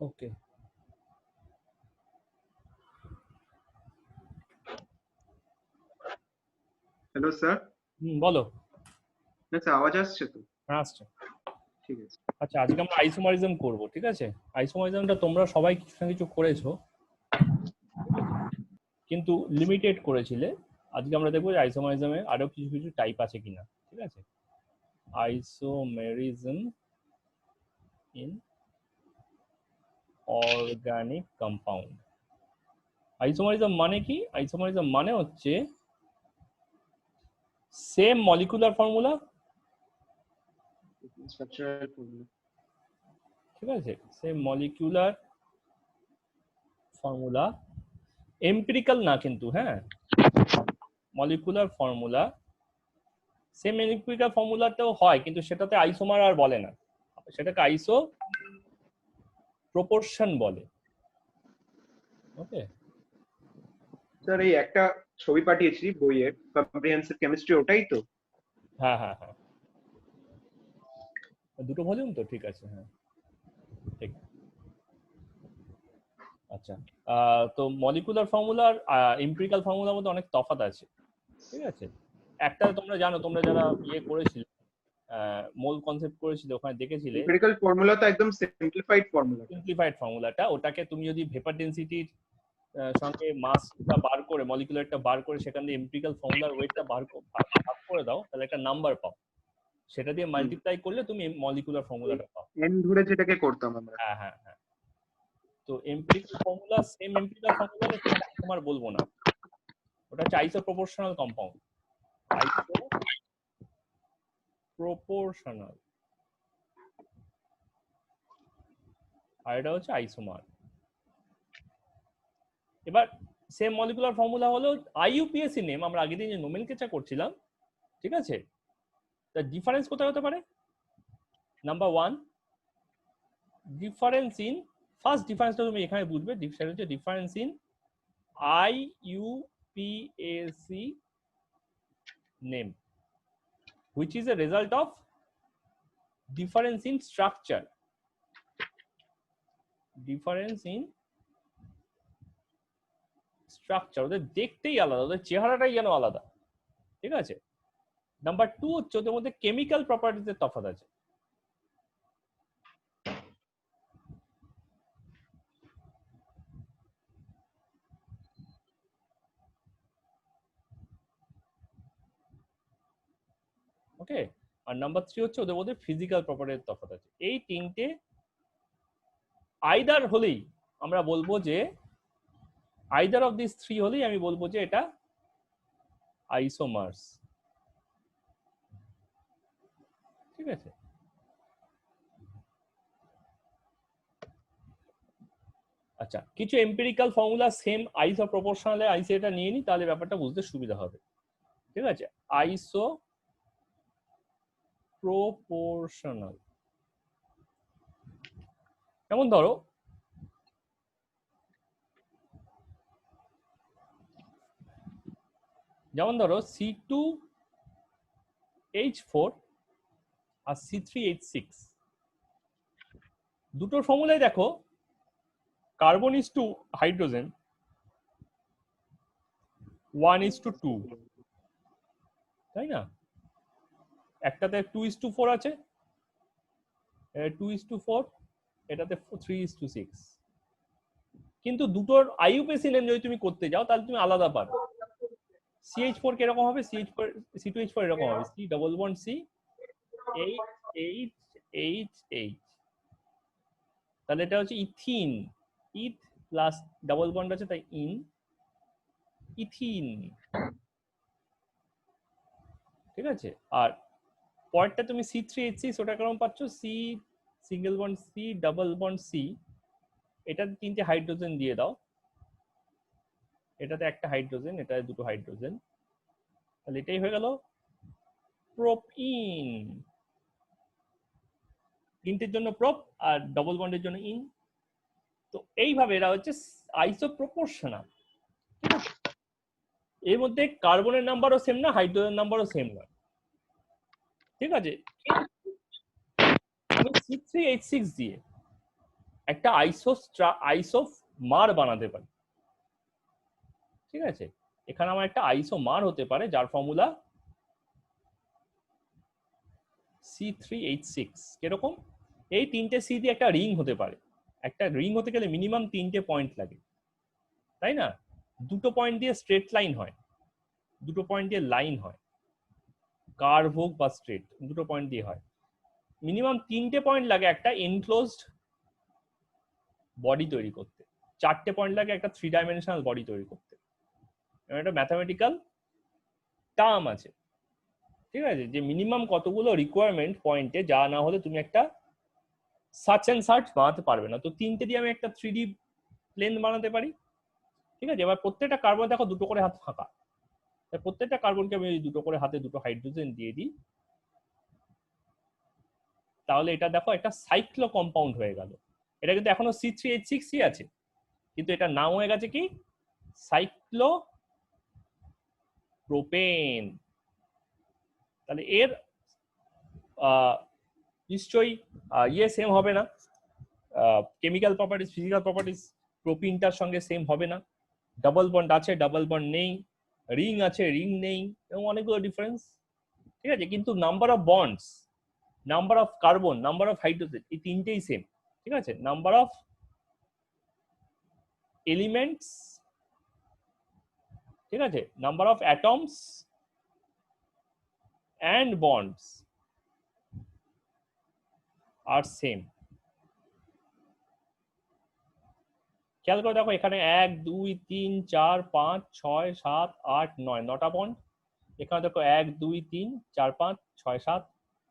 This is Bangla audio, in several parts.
ওকে, হ্যালো স্যার। বলো। না স্যার, আওয়াজ আসছে তো? আসছে। ঠিক আছে। আচ্ছা, আজকে আমরা আইসোমারিজম করব, ঠিক আছে? আইসোমারিজমটা তোমরা সবাই কিছু না কিছু করেছো, কিন্তু লিমিটেড করেছিলে। আজকে আমরা দেখবো যে আইসোমারিজমে আরো কিছু কিছু টাইপ আছে কিনা, ঠিক আছে? Isomerism in organic compound. Isomerism মানে কি? আইসোমারিজম মানে হচ্ছে same molecular formula, structural formula. ঠিক আছে? সেম মলিকুলার ফর্মুলা, এম্পিরিক্যাল না কিন্তু, হ্যাঁ, মলিকুলার ফর্মুলা। সেম এম্পিরিক্যাল ফর্মুলাতেও হয়, কিন্তু সেটাতে আইসোমার আর বলে না, সেটাকে আইসো প্রপোর্শন বলে। ওকে, স্যার, এই একটা ছবি পাঠিয়েছি বইয়ের, কম্প্রিহেনসিভ কেমিস্ট্রি, ওটাই তো? হ্যাঁ হ্যাঁ হ্যাঁ, দুটো ভলিউম তো, ঠিক আছে, হ্যাঁ ঠিক। আচ্ছা, তো মলিকুলার ফর্মুলার এম্পিরিক্যাল ফর্মুলার মধ্যে অনেক তফাৎ আছে, ঠিক আছে? একটা তোমরা জানো, তোমরা যারা ইয়ে করেছিলে, মোল কনসেপ্ট করেছিলে, ওখানে দেখেছিলে এম্পিরিক্যাল ফর্মুলা তো একদম সিম্পলিফাইড ফর্মুলা। সিম্পলিফাইড ফর্মুলাটা। ওটাকে তুমি যদি ভেপার ডেনসিটির সঙ্গে মাসটা বার করে, মলিকুলারটা বার করে, সেখান দিয়ে এম্পিরিক্যাল ফর্মুলার ওয়েটটা ভাগ করে দাও, তাহলে একটা নাম্বার পাও। সেটা দিয়ে মাল্টিপ্লাই করলে তুমি মলিকুলার ফর্মুলাটা পাও। এন ধরে যেটাকে করতাম আমরা। হ্যাঁ হ্যাঁ হ্যাঁ। তো empirical formula, same empirical formula হলে সেটা তোমার বলবো না, ওটা হচ্ছে আইসো প্রপোর্শনাল কম্পাউন্ড। আইসো প্রপোর্শনাল, আর এটা হচ্ছে আইসোমার। এবার সেম মলিকুলার ফর্মুলা হলো আইইউপিএসি নেম, আমরা আগের দিন যে নোমেনক্লেচার করছিলাম, ঠিক আছে? তার ডিফারেন্স কোথায় হতে পারে? Number one, difference in, first ডিফারেন্সটা তুমি এখানে বুঝবে, সেটা হচ্ছে difference in IUPAC name, which is a result of difference in structure. Difference in structure, ওদের দেখতেই আলাদা, ওদের চেহারাটাই যেন আলাদা, ঠিক আছে? নাম্বার টু হচ্ছে ওদের মধ্যে কেমিক্যাল প্রপার্টিজের তফাৎ আছে। ওকে, আর নাম্বার থ্রি হচ্ছে ওদের মধ্যে ফিজিক্যাল প্রপার্টির তফাৎ আছে। এই তিনটে আইদার হলেই আমরা বলবো যে, আইদার অফ দিস থ্রি হলেই আমি বলবো যে এটা আইসোমার্স, ঠিক আছে? আচ্ছা, কিছু এম্পিরিক্যাল ফর্মুলা সেম আইসো প্রপোর্শনালে আইসো এটা নিয়ে নি, তাহলে ব্যাপারটা বুঝতে সুবিধা হবে, ঠিক আছে? আইসো প্রপোর্শনাল, যেমন ধরো C2H4 আর C3H6, দুটোর ফর্মুলাই দেখো কার্বন ইজ টু হাইড্রোজেন 1:2, তাই না? একটাতে 2:4 আছে, 2:4, এটাতে 3:6। কিন্তু দুটোর আইইউপিএসি নেম যদি তুমি করতে যাও, তাহলে তুমি আলাদা পারো। CH4 কিরকম হবে? C2H4 এরকম হবে, C double bond C H, তাহলে এটা হচ্ছে ইথিন, ইথ প্লাস ডাবল বন্ড আছে, তাই ইথিন, ঠিক আছে? আর পরেরটা তুমি C3H6, ওটা কেমন পাচ্ছ? C single bond C double bond C, এটাতে তিনটে হাইড্রোজেন দিয়ে দাও, এটাতে একটা হাইড্রোজেন, এটাতে দুটো হাইড্রোজেন, তাহলে এটাই হয়ে গেল প্রোপিন। তিনটের জন্য প্রোপ আর ডবল বন্ডের জন্য ইন। তো এইভাবে এরা হচ্ছে আইসো প্রপোর্শনাল, ঠিক আছে? এর মধ্যে কার্বনের নাম্বারও সেম না, হাইড্রোজেন নাম্বারও সেম না, ঠিক আছে? কিন্তু C3H6 দিয়ে একটা আইসোমার বানাতে পারি। ঠিক আছে, এখানে আমার একটা আইসোমার হতে পারে যার ফর্মুলা C3H6। কিরকম? এই তিনটে সি দিয়ে একটা রিং হতে পারে। একটা রিং হতে গেলে মিনিমাম তিনটে পয়েন্ট লাগে, তাই না? দুটো পয়েন্ট দিয়ে স্ট্রেট লাইন হয়, দুটো পয়েন্ট দিয়ে লাইন হয়, কার্ভ হোক বা স্ট্রেট, দুটো পয়েন্ট দিয়ে হয়। মিনিমাম তিনটে পয়েন্ট লাগে একটা এনক্লোজড বডি তৈরি করতে, চারটে পয়েন্ট লাগে একটা 3 ডাইমেনশনাল বডি তৈরি করতে। একটা ম্যাথামেটিক্যাল টার্ম আছে, ঠিক আছে, যে মিনিমাম কতগুলো রিকোয়ারমেন্ট পয়েন্টে যা না হলে তুমি একটা সার্চ অ্যান্ড সার্চ বানাতে পারবে না। তো তিনটে দিয়ে আমি একটা 3D প্লেন বানাতে পারি। ঠিক আছে, এবার প্রত্যেকটা কার্বন দেখো দুটো করে হাত ফাঁকা, প্রত্যেকটা কার্বনকে আমি দুটো করে হাতে দুটো হাইড্রোজেন দিয়ে দিই, তাহলে এটা দেখো একটা সাইক্লো কম্পাউন্ড হয়ে গেল। এটা কিন্তু এখনো C3H6 আছে, কিন্তু এটা নাম হয়ে গেছে কি সাইক্লো প্রোপেন। তাহলে এর নিশ্চয়ই ইয়ে সেম হবে না, কেমিক্যাল প্রপার্টিস ফিজিক্যাল প্রপার্টিস প্রোপিনটার সঙ্গে সেম হবে না। ডাবল বন্ড আছে, ডাবল বন্ড নেই, রিং আছে, রিং নেই, এবং অনেকগুলো ডিফারেন্স। ঠিক আছে, কিন্তু number of bonds, number of carbon, number of hydrogen, এই তিনটেই সেম। ঠিক আছে, নাম্বার অফ এলিমেন্টস, ঠিক আছে, number of atoms and bonds আর সেম। খেয়াল করে দেখো এখানে 1 2 3 4 5 6 7 8 9, 9টা বন্ড। এখানে দেখো 1 2 3 4 5 6 7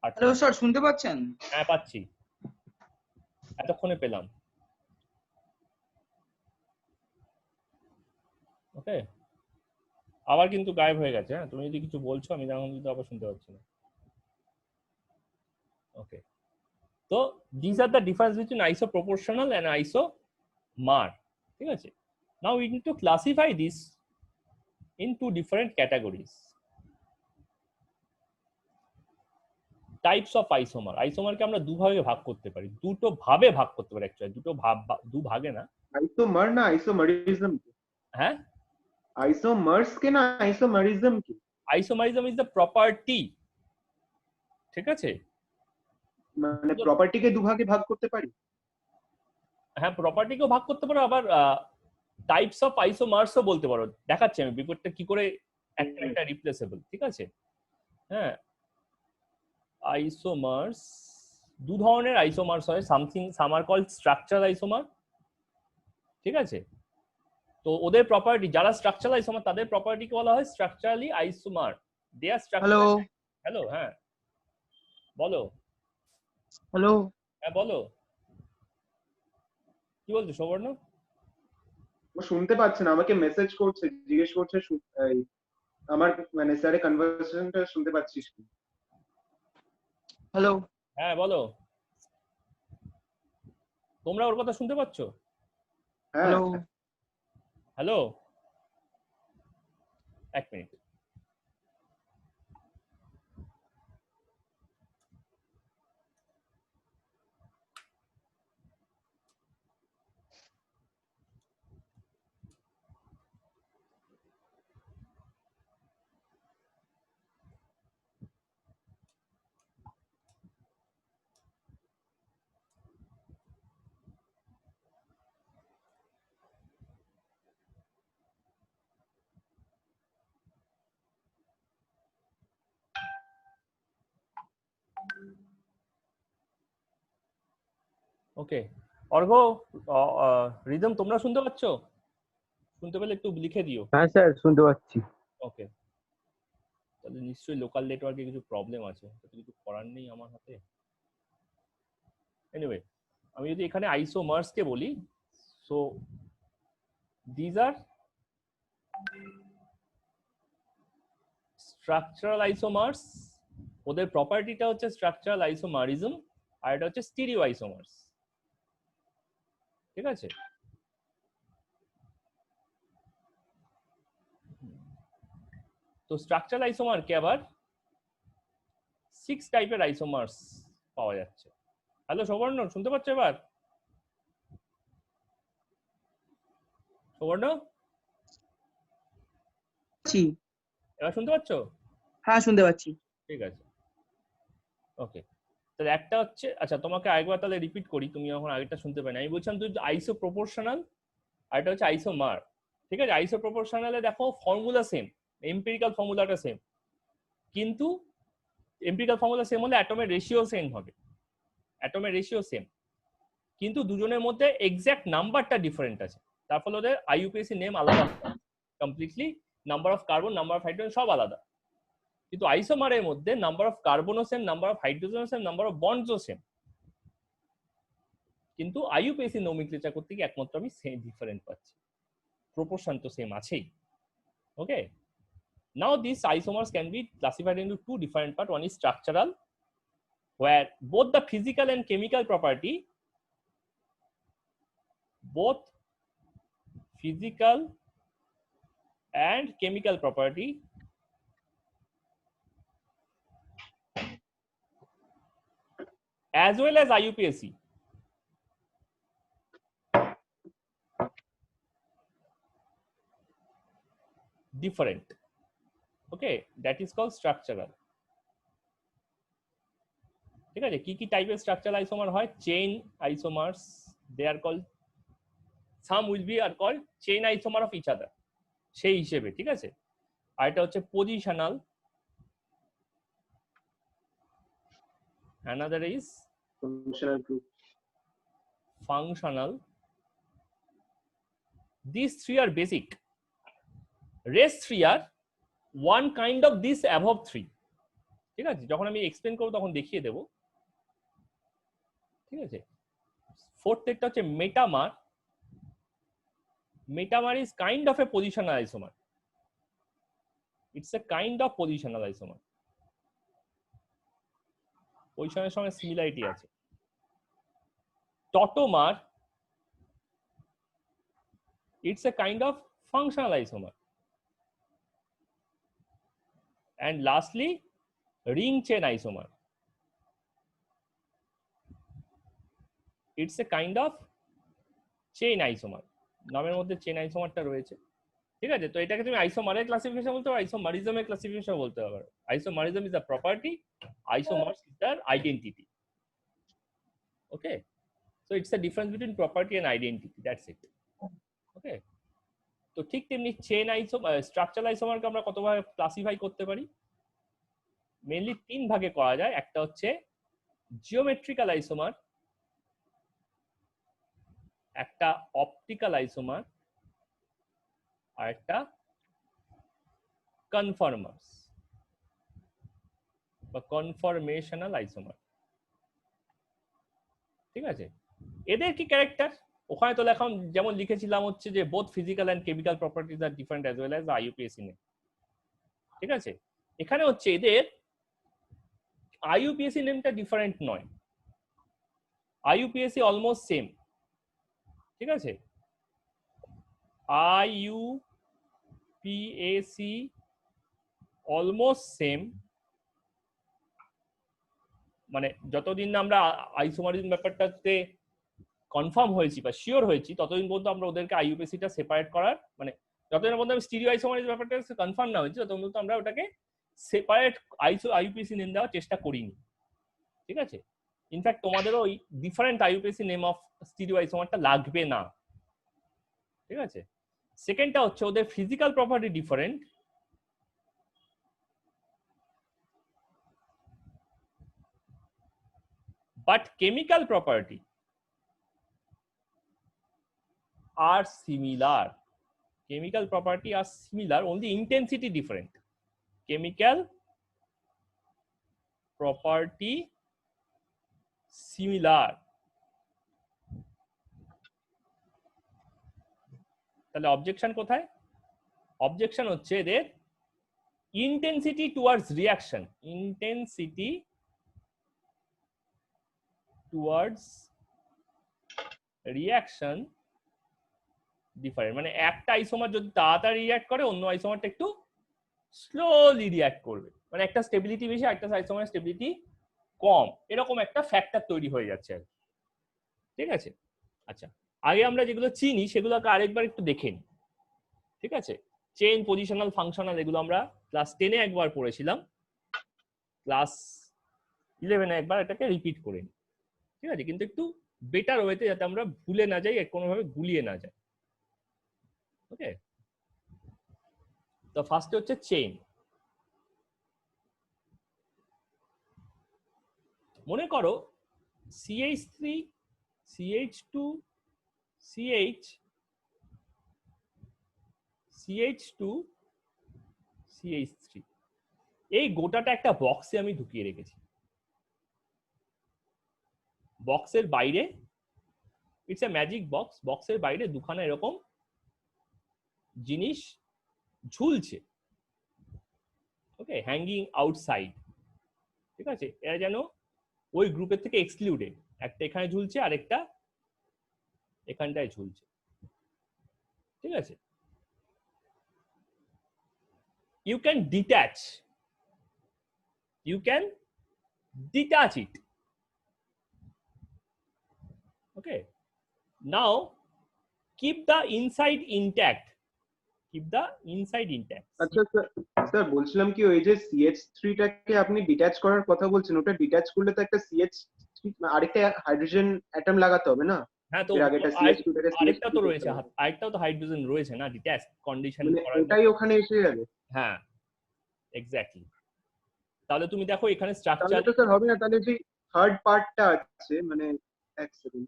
8। হ্যালো স্যার, শুনতে পাচ্ছেন? হ্যাঁ পাচ্ছি, এতক্ষণে পেলাম। ওকে, আবার কিন্তু গায়েব হয়ে গেছে। হ্যাঁ, তুমি যদি কিছু বলছো আমি তখন কিন্তু আবার শুনতে পাচ্ছি না। ওকে, তো this are the difference between isoproportional and isomer. ঠিক আছে, now we need to classify this into different categories. Types of isomer, আইসোমারকে আমরা দুভাগে ভাগ করতে পারি, দুটো ভাবে ভাগ করতে পারি অ্যাকচুয়ালি, দুটো দু ভাগে না। आइसोमर ना आइसोमरिज्म की, হ্যাঁ, आइसोमर्स के ना आइसोमरिज्म की, আইসোমারিজম ইজ দ্য প্রপার্টি। ঠিক আছে, মানে প্রপার্টিকে দুভাগে ভাগ করতে পারি। হ্যাঁ প্রপার্টিকেও ভাগ করতে পারো, আবার টাইপস অফ আইসোমার্সও বলতে পারো। দেখাচ্ছি আমি বিপরীতটা কি করে একটা একটা রিপ্লেসেবল। ঠিক আছে, হ্যাঁ, আইসোমার্স দু ধরনের আইসোমার্স হয়, সাম আর কল্ড স্ট্রাকচারাল আইসোমার। ঠিক আছে, তো ওদের প্রপার্টি, যারা স্ট্রাকচারাল আইসোমার তাদের প্রপার্টিকে বলা হয় স্ট্রাকচারালি আইসোমার। দে আর হ্যালো স্ট্রাকচারাল। হ্যালো, হ্যাঁ বলো। হ্যালো হ্যাঁ বলো, কি বলছো সবর্ণ? ও শুনতে পাচ্ছে না, আমাকে মেসেজ করছে, জিজ্ঞেস করছে আমার মানে স্যারের কনভারসেশনটা শুনতে পাচ্ছিস কি? হ্যালো হ্যাঁ বলো, তোমরা ওর কথা শুনতে পাচ্ছ? হ্যাঁ হ্যালো হ্যালো, এক মিনিট। ওকে, অর্ঘ, রিদম তোমরা শুনতে পাচ্ছ? শুনতে পেলে একটু লিখে দিও। হ্যাঁ স্যার, শুনতে পাচ্ছি। ওকে, তাহলে নিশ্চয়ই লোকাল নেটওয়ার্কে কিছু প্রবলেম আছে, কিছু করার নেই আমার হাতে। এনিওয়ে, আমি যদি এখানে আইসোমার্স কে বলি, সো দিজ আর স্ট্রাকচারাল আইসোমার্স। ওদের প্রপার্টিটা হচ্ছে স্ট্রাকচারাল আইসোমারিজম, আর এটা হচ্ছে স্টিরিও আইসোমার্স। ঠিক আছে, তো স্ট্রাকচারাল আইসোমারকে আবার 6 টাইপের আইসোমার্স পাওয়া যাচ্ছে। হ্যালো সুবর্ণ, শুনতে পাচ্ছ এবার? সুবর্ণ, পাচ্ছি। এবার শুনতে পাচ্ছ? হ্যাঁ, শুনতে পাচ্ছি। ঠিক আছে, ওকে। তাহলে একটা হচ্ছে, আচ্ছা তোমাকে আরেকবার তাহলে রিপিট করি, তুমি এখন আগেরটা শুনতে পাই না। আমি বলছিলাম তুই আইসো প্রপোর্শনাল, আর এটা হচ্ছে আইসোমার। ঠিক আছে, আইসো প্রপোর্শনালে দেখো ফর্মুলা সেম, এম্পিরিক্যাল ফর্মুলাটা সেম, কিন্তু এম্পিরিক্যাল ফর্মুলা সেম হলে অ্যাটমের রেশিও সেম হবে, অ্যাটমের রেশিও সেম, কিন্তু দুজনের মধ্যে এক্সাক্ট নাম্বারটা ডিফারেন্ট আছে। তার ফলে ওদের আইইউপিএসি নেম আলাদা, completely number of carbon, number of hydrogen সব আলাদা। কিন্তু আইসোমারের মধ্যে নাম্বার অফ কার্বনও সেম, নাম্বার অফ হাইড্রোজেনও সেম, নাম্বার অফ বন্ডসও সেম। কিন্তু আইইউপিএসি নোমেনক্লেচার করতে গিয়ে একমাত্র আমি সেম ডিফারেন্ট পাচ্ছি, প্রপোর্শন তো সেম আছেই। Okay, now these isomers can be classified into two different parts. One is structural, where both the physical and chemical property, both physical and chemical property as well as IUPAC different. Okay, that is called structural. ঠিক আছে, কি কি টাইপের স্ট্রাকচারাল আইসোমার হয়? Chain isomers, they are called, some will be are called chain isomer of each other, সেই হিসেবে। ঠিক আছে, আর এটা হচ্ছে positional, another is functional group. functional. These three are basic, rest three are one kind of this above three. ঠিক আছে, যখন আমি এক্সপ্লেন করবো তখন দেখিয়ে দেবো। ঠিক আছে, ফোর্থ একটা হচ্ছে metamer. Metamer is kind of a positional isomer, it's a kind of positional isomer, পজিশনের সঙ্গে সিমিলারিটি আছে। টটোমার, it's a kind of functional isomer, and lastly ring chain isomer, it's a kind of chain isomer, নামের মধ্যে চেন আইসোমারটা রয়েছে। ঠিক আছে, তো এটাকে তুমি আইসোমারের ক্লাসিফিকেশন বলতে পারো, আইসোমারিজমের ক্লাসিফিকেশন বলতে পারো। Isomerism is the property, isomers is the identity. Okay, so it's the difference between property and identity, that's it. ওকে, তো ঠিক তেমনি চেন আইসোমার, স্ট্রাকচারাল আইসোমারকে আমরা কতভাবে ক্লাসিফাই করতে পারি? মেইনলি তিন ভাগে করা যায়। একটা হচ্ছে জিওমেট্রিক্যাল আইসোমার, একটা অপটিক্যাল আইসোমার, আর একটা কনফর্মার্স বা কনফরমেশনাল আইসোমার। ঠিক আছে, এদের কি ক্যারেক্টার? ওখানে তো এখন যেমন লিখেছিলাম হচ্ছে যে both physical and chemical properties আর different as well as IUPAC name. ঠিক আছে, এখানে হচ্ছে এদের আইইউপিএসি নেমটা ডিফারেন্ট নয়, আইইউপিএসি অলমোস্ট সেম। ঠিক আছে, আইইউপিএসি অলমোস্ট সেম, মানে যতদিন না আমরা আইসোমারিজম ব্যাপারটাতে কনফার্ম হয়েছি বা শিওর হয়েছি ততদিন পর্যন্ত আমরা ওদেরকে আইইউপিএসিটা সেপারেট করার, মানে যতদিন পর্যন্ত আমি স্টিরিও আইসোমারিজম ব্যাপারটা কনফার্ম না হয়েছে ততদিন পর্যন্ত আমরা ওটাকে সেপারেট আইইউপিএসি নেম দেওয়ার চেষ্টা করিনি। ঠিক আছে, ইনফ্যাক্ট তোমাদেরও ওই different IUPAC name of stereo আইসোমারটা লাগবে না। ঠিক আছে, সেকেন্ডটা হচ্ছে ওদের physical property different, but chemical property are similar. Chemical property are similar, only intensity different. Chemical property similar. তাহলে অবজেকশন কোথায়? অবজেকশন হচ্ছে এদের intensity towards reaction, intensity towards reaction different. মানে একটা আইসোমার যদি তাড়াতাড়ি রিঅ্যাক্ট করে অন্য আইসোমারটা একটু স্লোলি রিঅ্যাক্ট করবে, মানে একটা স্টেবিলিটি বেশি, একটা আইসোমার স্টেবিলিটি কম, এরকম একটা ফ্যাক্টর তৈরি হয়ে যাচ্ছে আর কি। ঠিক আছে, আচ্ছা আগে আমরা যেগুলো চিনি সেগুলোকে আরেকবার একটু দেখে নিই। ঠিক আছে, চেইন, পজিশনাল, ফাংশনাল, এগুলো আমরা ক্লাস 10-এ একবার পড়েছিলাম, ক্লাস 11-এ একবার এটাকে রিপিট করে নিই। ঠিক আছে, কিন্তু একটু বেটার ওয়েতে, যাতে আমরা ভুলে না যাই, কোনোভাবে গুলিয়ে না যাই। ওকে, তো ফার্স্টে হচ্ছে চেইন। মনে করো CH3 CH2 CH CH2 CH3, এই গোটাটা একটা বক্সে আমি ঢুকিয়ে রেখেছি। বক্সের বাইরে, ইটস এ ম্যাজিক বক্স, বক্সের বাইরে দুখানা এরকম জিনিস ঝুলছে। ওকে, হ্যাঙ্গিং আউটসাইড। ঠিক আছে, এরা যেন ওই গ্রুপের থেকে এক্সক্লুডেড। একটা এখানে ঝুলছে, আরেকটা এখানটায় ঝুলছে। ঠিক আছে, you can detach it. Okay, now keep the inside intact. আচ্ছা স্যার, বলছিলাম কি ওই যে CH3 টাকে আপনি ডিট্যাচ করার কথা বলছেন, ওটা ডিট্যাচ করলে তো একটা CH3 আরেকটা হাইড্রোজেন অ্যাটম লাগাতে হবে না? হ্যাঁ, তো এর আগেটা CH2 টাকে আরেকটা CH3 তো করতে রয়েছে, হবে। আরেকটাও তো হাইড্রোজেন রয়েছে না, ডিট্যাচ কন্ডিশন মানে করার ওটাই ওখানে এসে যাবে? হ্যাঁ, এক্স্যাক্টলি। তাহলে তুমি দেখো এখানে তাহলে স্ট্রাকচার, তো স্যার হবে না, তাহলে যে থার্ড পার্টটা আছে, মানে এক সেকেন্ড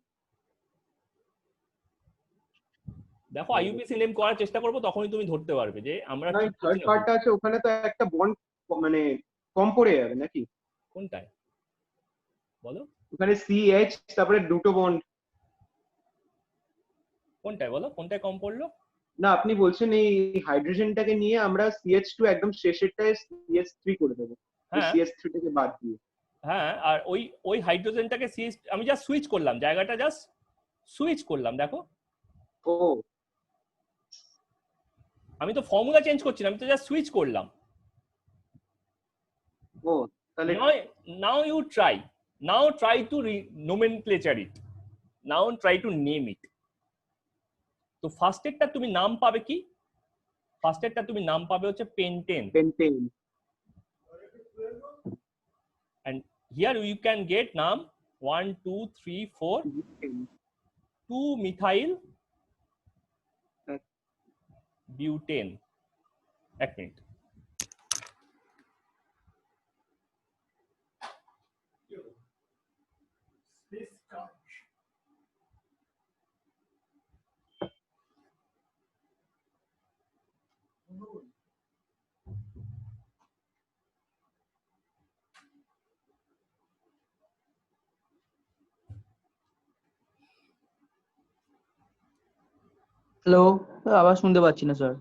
দেখো আইইউপিএসি নেম করার চেষ্টা করবো, তখনই তুমি ধরতে পারবে যে আমরা না, কি থার্ড করছি না। পার্টটা আছে, ওখানে তো একটা বন্ড মানে কম পড়ে যাবে নাকি? কোনটায় বলো, ওখানে CH তারপরে দুটো বন্ড। কোনটায় বলো, কোনটায় কম পড়লো? না, আপনি বলছেন এই হাইড্রোজেনটাকে নিয়ে আমরা CH2 একদম শেষেরটায় CH3 করে দেবো, হ্যাঁ, CH3 থেকে বাদ দিয়ে। হ্যাঁ, আর ওই হাইড্রোজেনটাকে সিএইচ, আমি জাস্ট সুইচ করলাম, জায়গাটা জাস্ট সুইচ করলাম। দেখো ও আমি তো ফর্মুলা চেঞ্জ করছি না, আমি তো জাস্ট সুইচ করলাম। ও তাহলে now you try to nomenclature it, now try to name it. তো ফার্স্ট এরটা তুমি নাম পাবে কি? ফার্স্ট এরটা তুমি নাম পাবে হচ্ছে pentane, pentane. and here you can get নাম 1 2 3 4 2 মিথাইল বিউটেন। এক মিনিট, হ্যালো, আবার শুনতে পাচ্ছি না স্যার।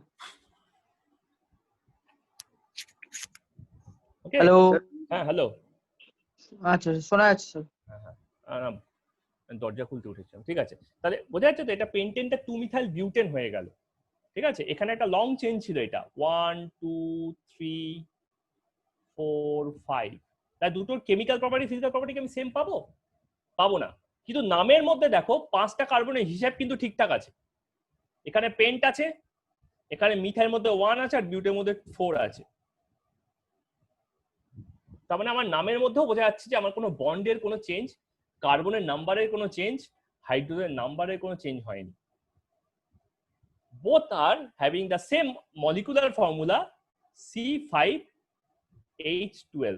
ওকে, হ্যালো। হ্যাঁ হ্যালো, আচ্ছা, শোনা যাচ্ছে স্যার। হ্যাঁ, দরজা খুলতে উঠেছিলাম। ঠিক আছে, তাহলে বোঝা যাচ্ছে তো এটা পেন্টেনটা 2 মিথাইল বিউটেন হয়ে গেল। ঠিক আছে, এখানে একটা লং চেইন ছিল, এটা 1 2 3 4 5, তাই দুটোর কেমিক্যাল প্রপার্টি, ফিজিক্যাল প্রপার্টি আমি সেম পাবো? পাবো না। কিন্তু নামের মধ্যে দেখো 5টা কার্বনের হিসাব কিন্তু ঠিকঠাক আছে। এখানে পেন্ট আছে, এখানে মিথাইল মধ্যে 1 আছে, আর বিউটের মধ্যে 4 আছে। তার মানে আমার নামের মধ্যেও বোঝা যাচ্ছে যে আমার কোনো বন্ডের কোনো চেঞ্জ, কার্বনের নাম্বারের কোনো চেঞ্জ, হাইড্রোজেনের নাম্বারের কোনো চেঞ্জ হয়নি। both are having the same molecular formula C5H12,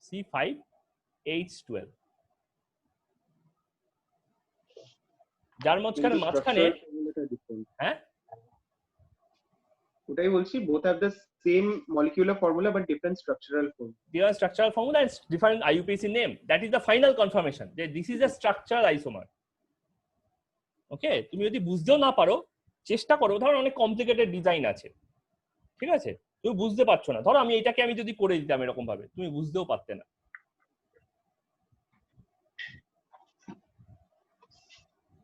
C5H12, যার মাঝখানে হ্যাঁ, ওটাই বলছি, both have the same molecular formula but different structural form. their structural formula and different IUPAC name. That is the final confirmation that this is a structural isomer. ওকে, তুমি যদি বুঝতেও না পারো, চেষ্টা করো, ধরো অনেক কমপ্লিকেটেড ডিজাইন আছে, ঠিক আছে, তুমি বুঝতে পারছো না, ধরো এটাকে আমি যদি করে দিতাম এরকম ভাবে, তুমি বুঝতেও পারতে না।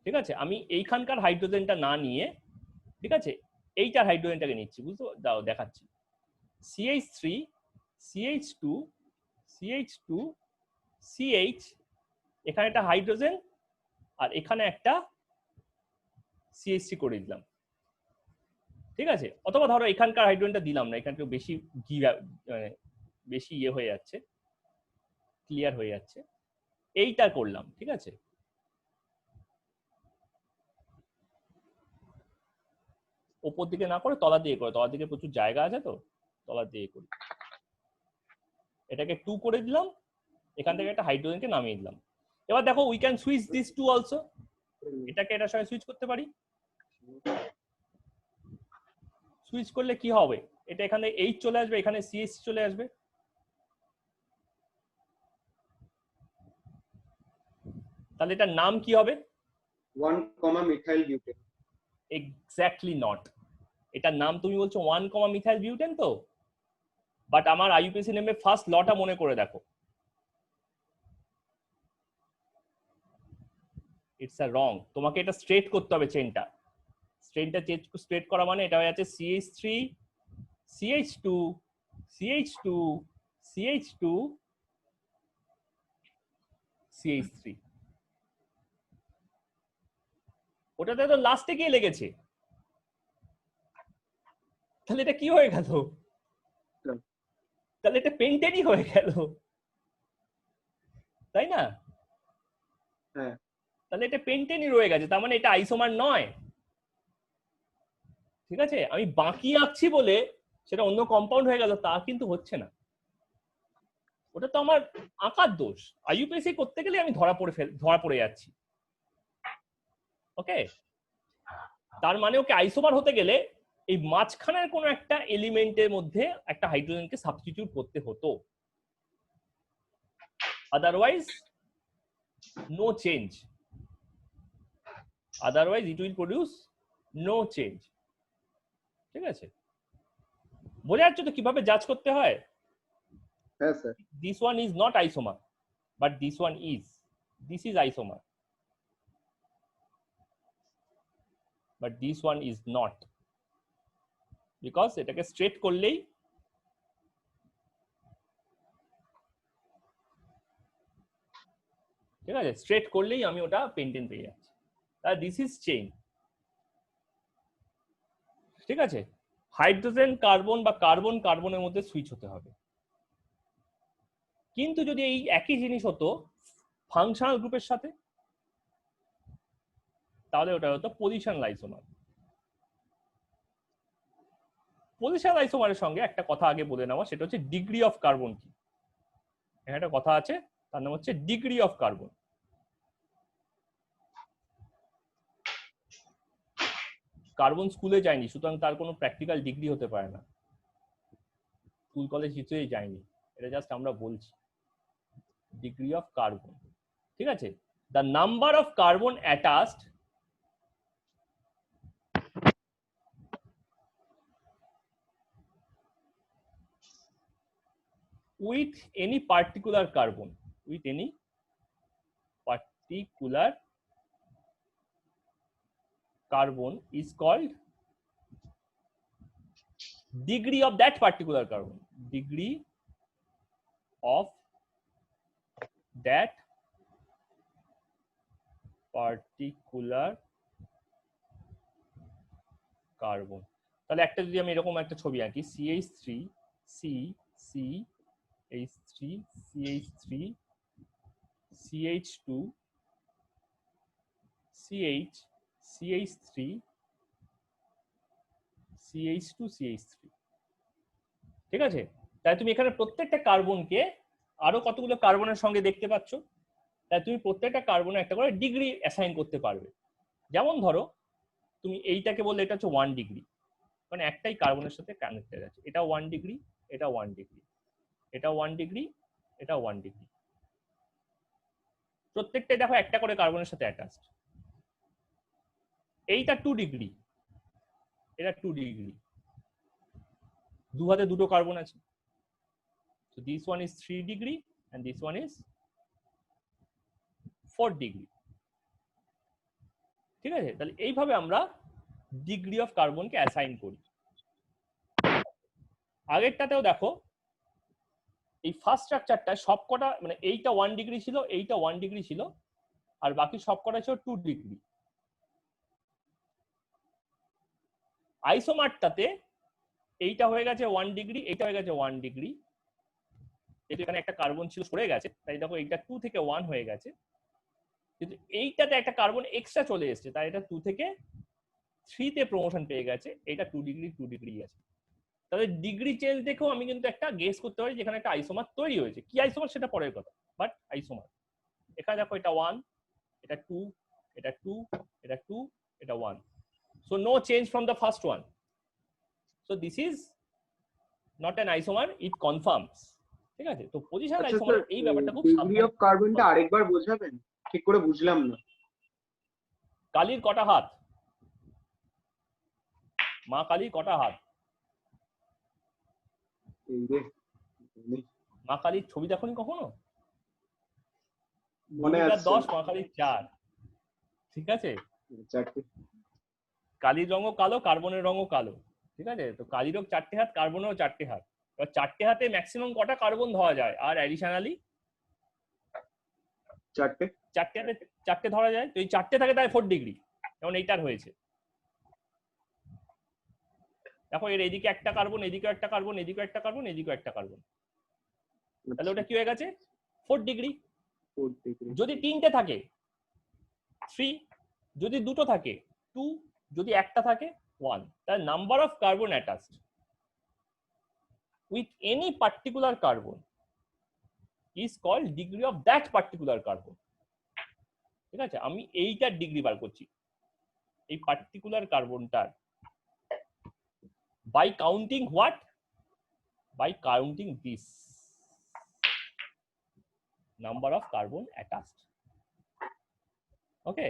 ঠিক আছে, আমি এইখানকার হাইড্রোজেনটা না নিয়ে, ঠিক আছে, এইটার হাইড্রোজেনটাকে নিচ্ছি, বুঝতে দাও, দেখাচ্ছি। CH3 CH2 CH2 CH, এখানে একটা হাইড্রোজেন আর এখানে একটা CH3 করে দিলাম, ঠিক আছে? অথবা ধরো এখানকার হাইড্রোজেনটা দিলাম না, এখানে একটু বেশি বেশি ইয়ে হয়ে যাচ্ছে, ক্লিয়ার হয়ে যাচ্ছে, এইটা করলাম, ঠিক আছে? ওপর দিকে না করে তলার দিকে করে, তলার দিকে প্রচুর জায়গা আছে তো, তলার দিকে করি। এটাকে 2 করে দিলাম, এখান থেকে একটা হাইড্রোজেনকে নামিয়ে দিলাম। এবার দেখো we can switch this to also, এটাকে এটার সঙ্গে সুইচ করতে পারি। সুইচ করলে কি হবে, এটা এখানে H চলে আসবে, এখানে CH চলে আসবে। তাহলে এটার নাম কি হবে? 1, মিথাইল বিউটেন। Exactly not. এটার নাম তুমি বলছো 1, মিথাইল বিউটেন তো, বাট আমার আইইউপিএসি নেমে ফার্স্ট লটা মনে করে দেখো, ইটস আ রং। তোমাকে এটা স্ট্রেট করতে হবে চেনটা, স্ট্রেট করা মানে এটা হয়ে যাচ্ছে CH3 CH2 CH2 CH2 CH3। ওটাতে তো লাস্টে গিয়ে লেগেছে, তাহলে এটা কি হয়ে গেল? তাহলে এটা পেন্টেনই হয়ে গেল, তাই না? হ্যাঁ, তাহলে এটা পেন্টেনই রয়ে গেছে, তার মানে এটা আইসোমার নয়, ঠিক আছে? আমি বাকি আঁকছি বলে সেটা অন্য কম্পাউন্ড হয়ে গেল তা কিন্তু হচ্ছে না, ওটা তো আমার আঁকার দোষ। আইইউপিএসি করতে গেলে আমি ধরা পড়ে যাচ্ছি। ওকে, তার মানে ওকে আইসোমার হতে গেলে এই মাঝখানের কোনো একটা এলিমেন্টের মধ্যে একটা হাইড্রোজেনকে সাবস্টিটিউট করতে হতো, otherwise no change, otherwise it will produce no change, ঠিক আছে? বোঝা যাচ্ছে তো কিভাবে জাজ করতে হয়? হ্যাঁ sir. This one is not isomer, but this one is. This is isomer, but this one is not, because এটাকে স্ট্রেট করলেই ঠিক আছে, স্ট্রেট করলেই আমি ওটা পেন্টেন পেয়ে যাচ্ছি। তাহলে দিস ইজ চেইন, ঠিক আছে? হাইড্রোজেন কার্বন বা কার্বন কার্বনের মধ্যে সুইচ হতে হবে। কিন্তু যদি এই একই জিনিস হতো ফাংশনাল গ্রুপের সাথে, তাহলে ওটা হতো পজিশনাল আইসোমার। পজিশনাল আইসোমারের সঙ্গে একটা কথা আগে বলে নেওয়া, সেটা হচ্ছে ডিগ্রি অফ কার্বন কি। এখানে একটা কথা আছে, তার নাম হচ্ছে ডিগ্রি অফ কার্বন। কার্বন স্কুলে যায়নি, সুতরাং তার কোনো প্র্যাকটিক্যাল ডিগ্রি হতে পারে না, স্কুল কলেজ কিছুই যায়নি, এটা জাস্ট আমরা বলছি ডিগ্রি অফ কার্বন, ঠিক আছে? The number of carbon attached with any particular carbon, with any particular carbon is called degree of that particular carbon, degree of that particular carbon। তাহলে একটা যদি আমি এরকম একটা ছবি আঁকি, CH3 C C H3 CH3 CH2 CH CH3 CH2 CH3, ঠিক আছে? তাই তুমি এখানে প্রত্যেকটা কার্বনকে আরো কতগুলো কার্বনের সঙ্গে দেখতে পাচ্ছ, তাই তুমি প্রত্যেকটা কার্বনে একটা করে ডিগ্রি অ্যাসাইন করতে পারবে। যেমন ধরো তুমি এইটাকে বললে এটা হচ্ছে 1 ডিগ্রি, মানে একটাই কার্বনের সাথে কানেক্টেড আছে, এটা 1 ডিগ্রি, এটা 1 ডিগ্রি, এটা 1 ডিগ্রি, এটা 1 ডিগ্রি, প্রত্যেকটাই দেখো একটা করে কার্বনের সাথে অ্যাটাচড। এইটা 2 ডিগ্রি, এটা 2 ডিগ্রি, দু হাতে দুটো কার্বন আছে, so this one is 3 degree and this one is 4 degree, ঠিক আছে? তাহলে এইভাবে আমরা ডিগ্রি অফ কার্বনকে অ্যাসাইন করি। আগেরটাতেও দেখো এই ফার্স্ট স্ট্রাকচারটা সবকটা মানে এইটা 1 ডিগ্রি ছিল, এইটা 1 ডিগ্রি ছিল, আর বাকি সবকটা ছিল 2 ডিগ্রি। আইসোমারটাতে এইটা হয়ে গেছে 1 ডিগ্রি, এইটা হয়ে গেছে 1 ডিগ্রি, যেহেতু এখানে একটা কার্বন ছিল সরে গেছে, তাই দেখো এইটা 2 থেকে 1 হয়ে গেছে, কিন্তু এইটাতে একটা কার্বন এক্সট্রা চলে এসেছে, তাই এটা 2 থেকে 3 তে প্রমোশন পেয়ে গেছে, এটা 2 ডিগ্রি 2 ডিগ্রি আছে। তাহলে ডিগ্রি চেঞ্জ দেখেও আমি কিন্তু একটা গেস করতে পারি যেখানে একটা আইসোমার তৈরি হয়েছে। কি আইসোমার সেটা পরের কথা, বাট আইসোমার। এখানে দেখো এটা 1, এটা 2, এটা 2, এটা 2, এটা 1, so no change from the first one, so this is not an isomer, it confirms, ঠিক আছে? তো পজিশন আচ্ছা আইসোমার স্যার, এই ব্যাপারটা খুব ডিগ্রি অফ কার্বনটা আরেকবার বোঝাবেন, ঠিক করে বুঝলাম না। কালির কটা হাত? মা কালীর কটা হাত? এই যে মা কালীর ছবি দেখোনি কখনো? মনে আছে 10, মা কালীর 4, ঠিক আছে? চারটে। কালির রঙও কালো, কার্বনের রঙও কালো, ঠিক আছে? তো কালিরও 4টে হাত, কার্বনেরও 4টে হাত। এবার 4টে হাতে ম্যাক্সিমাম কটা কার্বন ধরা যায়, আর অ্যাডিশনালি চারটে। 4টে হাতে 4টে ধরা যায়, তো এই 4টে থাকে তাই 4 ডিগ্রি, যেমন এইটার হয়েছে। দেখো এর এদিকে একটা কার্বন, এদিকেও একটা কার্বন, এদিকেও একটা কার্বন, এদিকেও একটা কার্বন, তাহলে ওটা কি হয়ে গেছে 4 ডিগ্রি। যদি 3টে থাকে 3, যদি 2টো থাকে 2, যদি একটা থাকে 1, তাহলে number of carbon attached with any particular carbon is called degree of that particular carbon, ঠিক আছে? আমি এইটার ডিগ্রি বার করছি, এই particular কার্বনটার, by counting what? By counting this number of carbon attached, ওকে?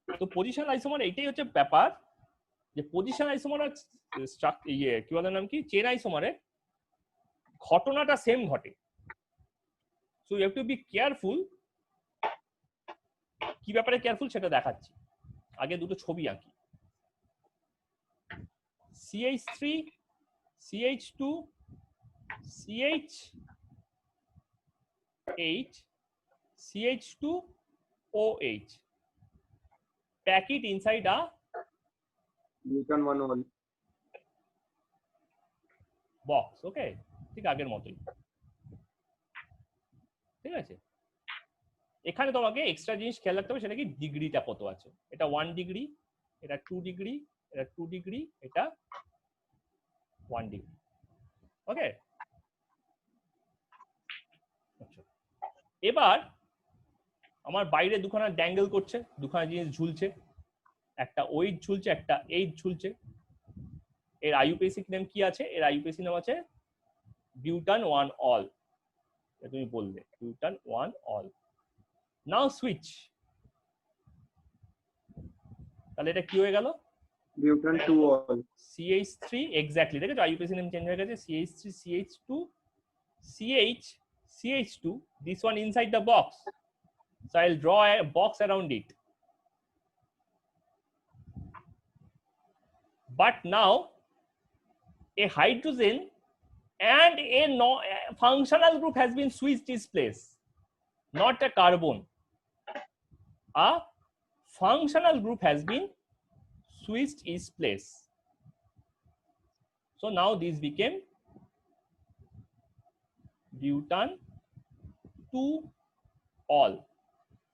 তো পজিশন আইসোমার এইটাই হচ্ছে ব্যাপার, যে পজিশন আইসোমার আর কি বলে নাম কি, চেন আইসোমারের ঘটনাটা সেম ঘটে। So you have to be careful. কি ব্যাপারে কেয়ারফুল সেটা দেখাচ্ছি, আগে দুটো ছবি আঁকি। CH3 CH2 CH8 CH2 OH, pack it inside a Butan 1 box, ওকে? ঠিক আগের মতোই, ঠিক আছে? এখানে তোমাকে এক্সট্রা জিনিস খেয়াল রাখতে হবে, সেটা কি ডিগ্রিটা কত আছে। এটা 1 ডিগ্রি, এটা 2 ডিগ্রি, এটা 2 ডিগ্রি, এটা 1 ডিগ্রি, ওকে? আচ্ছা, এবার আমার বাইরে দুখানা ড্যাঙ্গেল করছে, দুখানা জিনিস ঝুলছে, একটা OH ঝুলছে, একটা H ঝুলছে। এর আইইউপিএসি নেম কি আছে? এর আইইউপিএসি নাম আছে বিউটান 1 অল, তুমি বললে বিউটান 1 অল। নাও সুইচ, তাহলে এটা কি হয়ে গেল? বিউটান 2 অল। CH3 এক্স্যাক্টলি, দেখেছো আইইউপিএসি নেম চেঞ্জ হয়ে গেছে। CH3 CH2 CH CH2, this one inside the box, so I'll draw a box around it. But now a hydrogen and a functional group has been switched its place, not a carbon. A functional group has been switched its place, so now this became butan 2 all.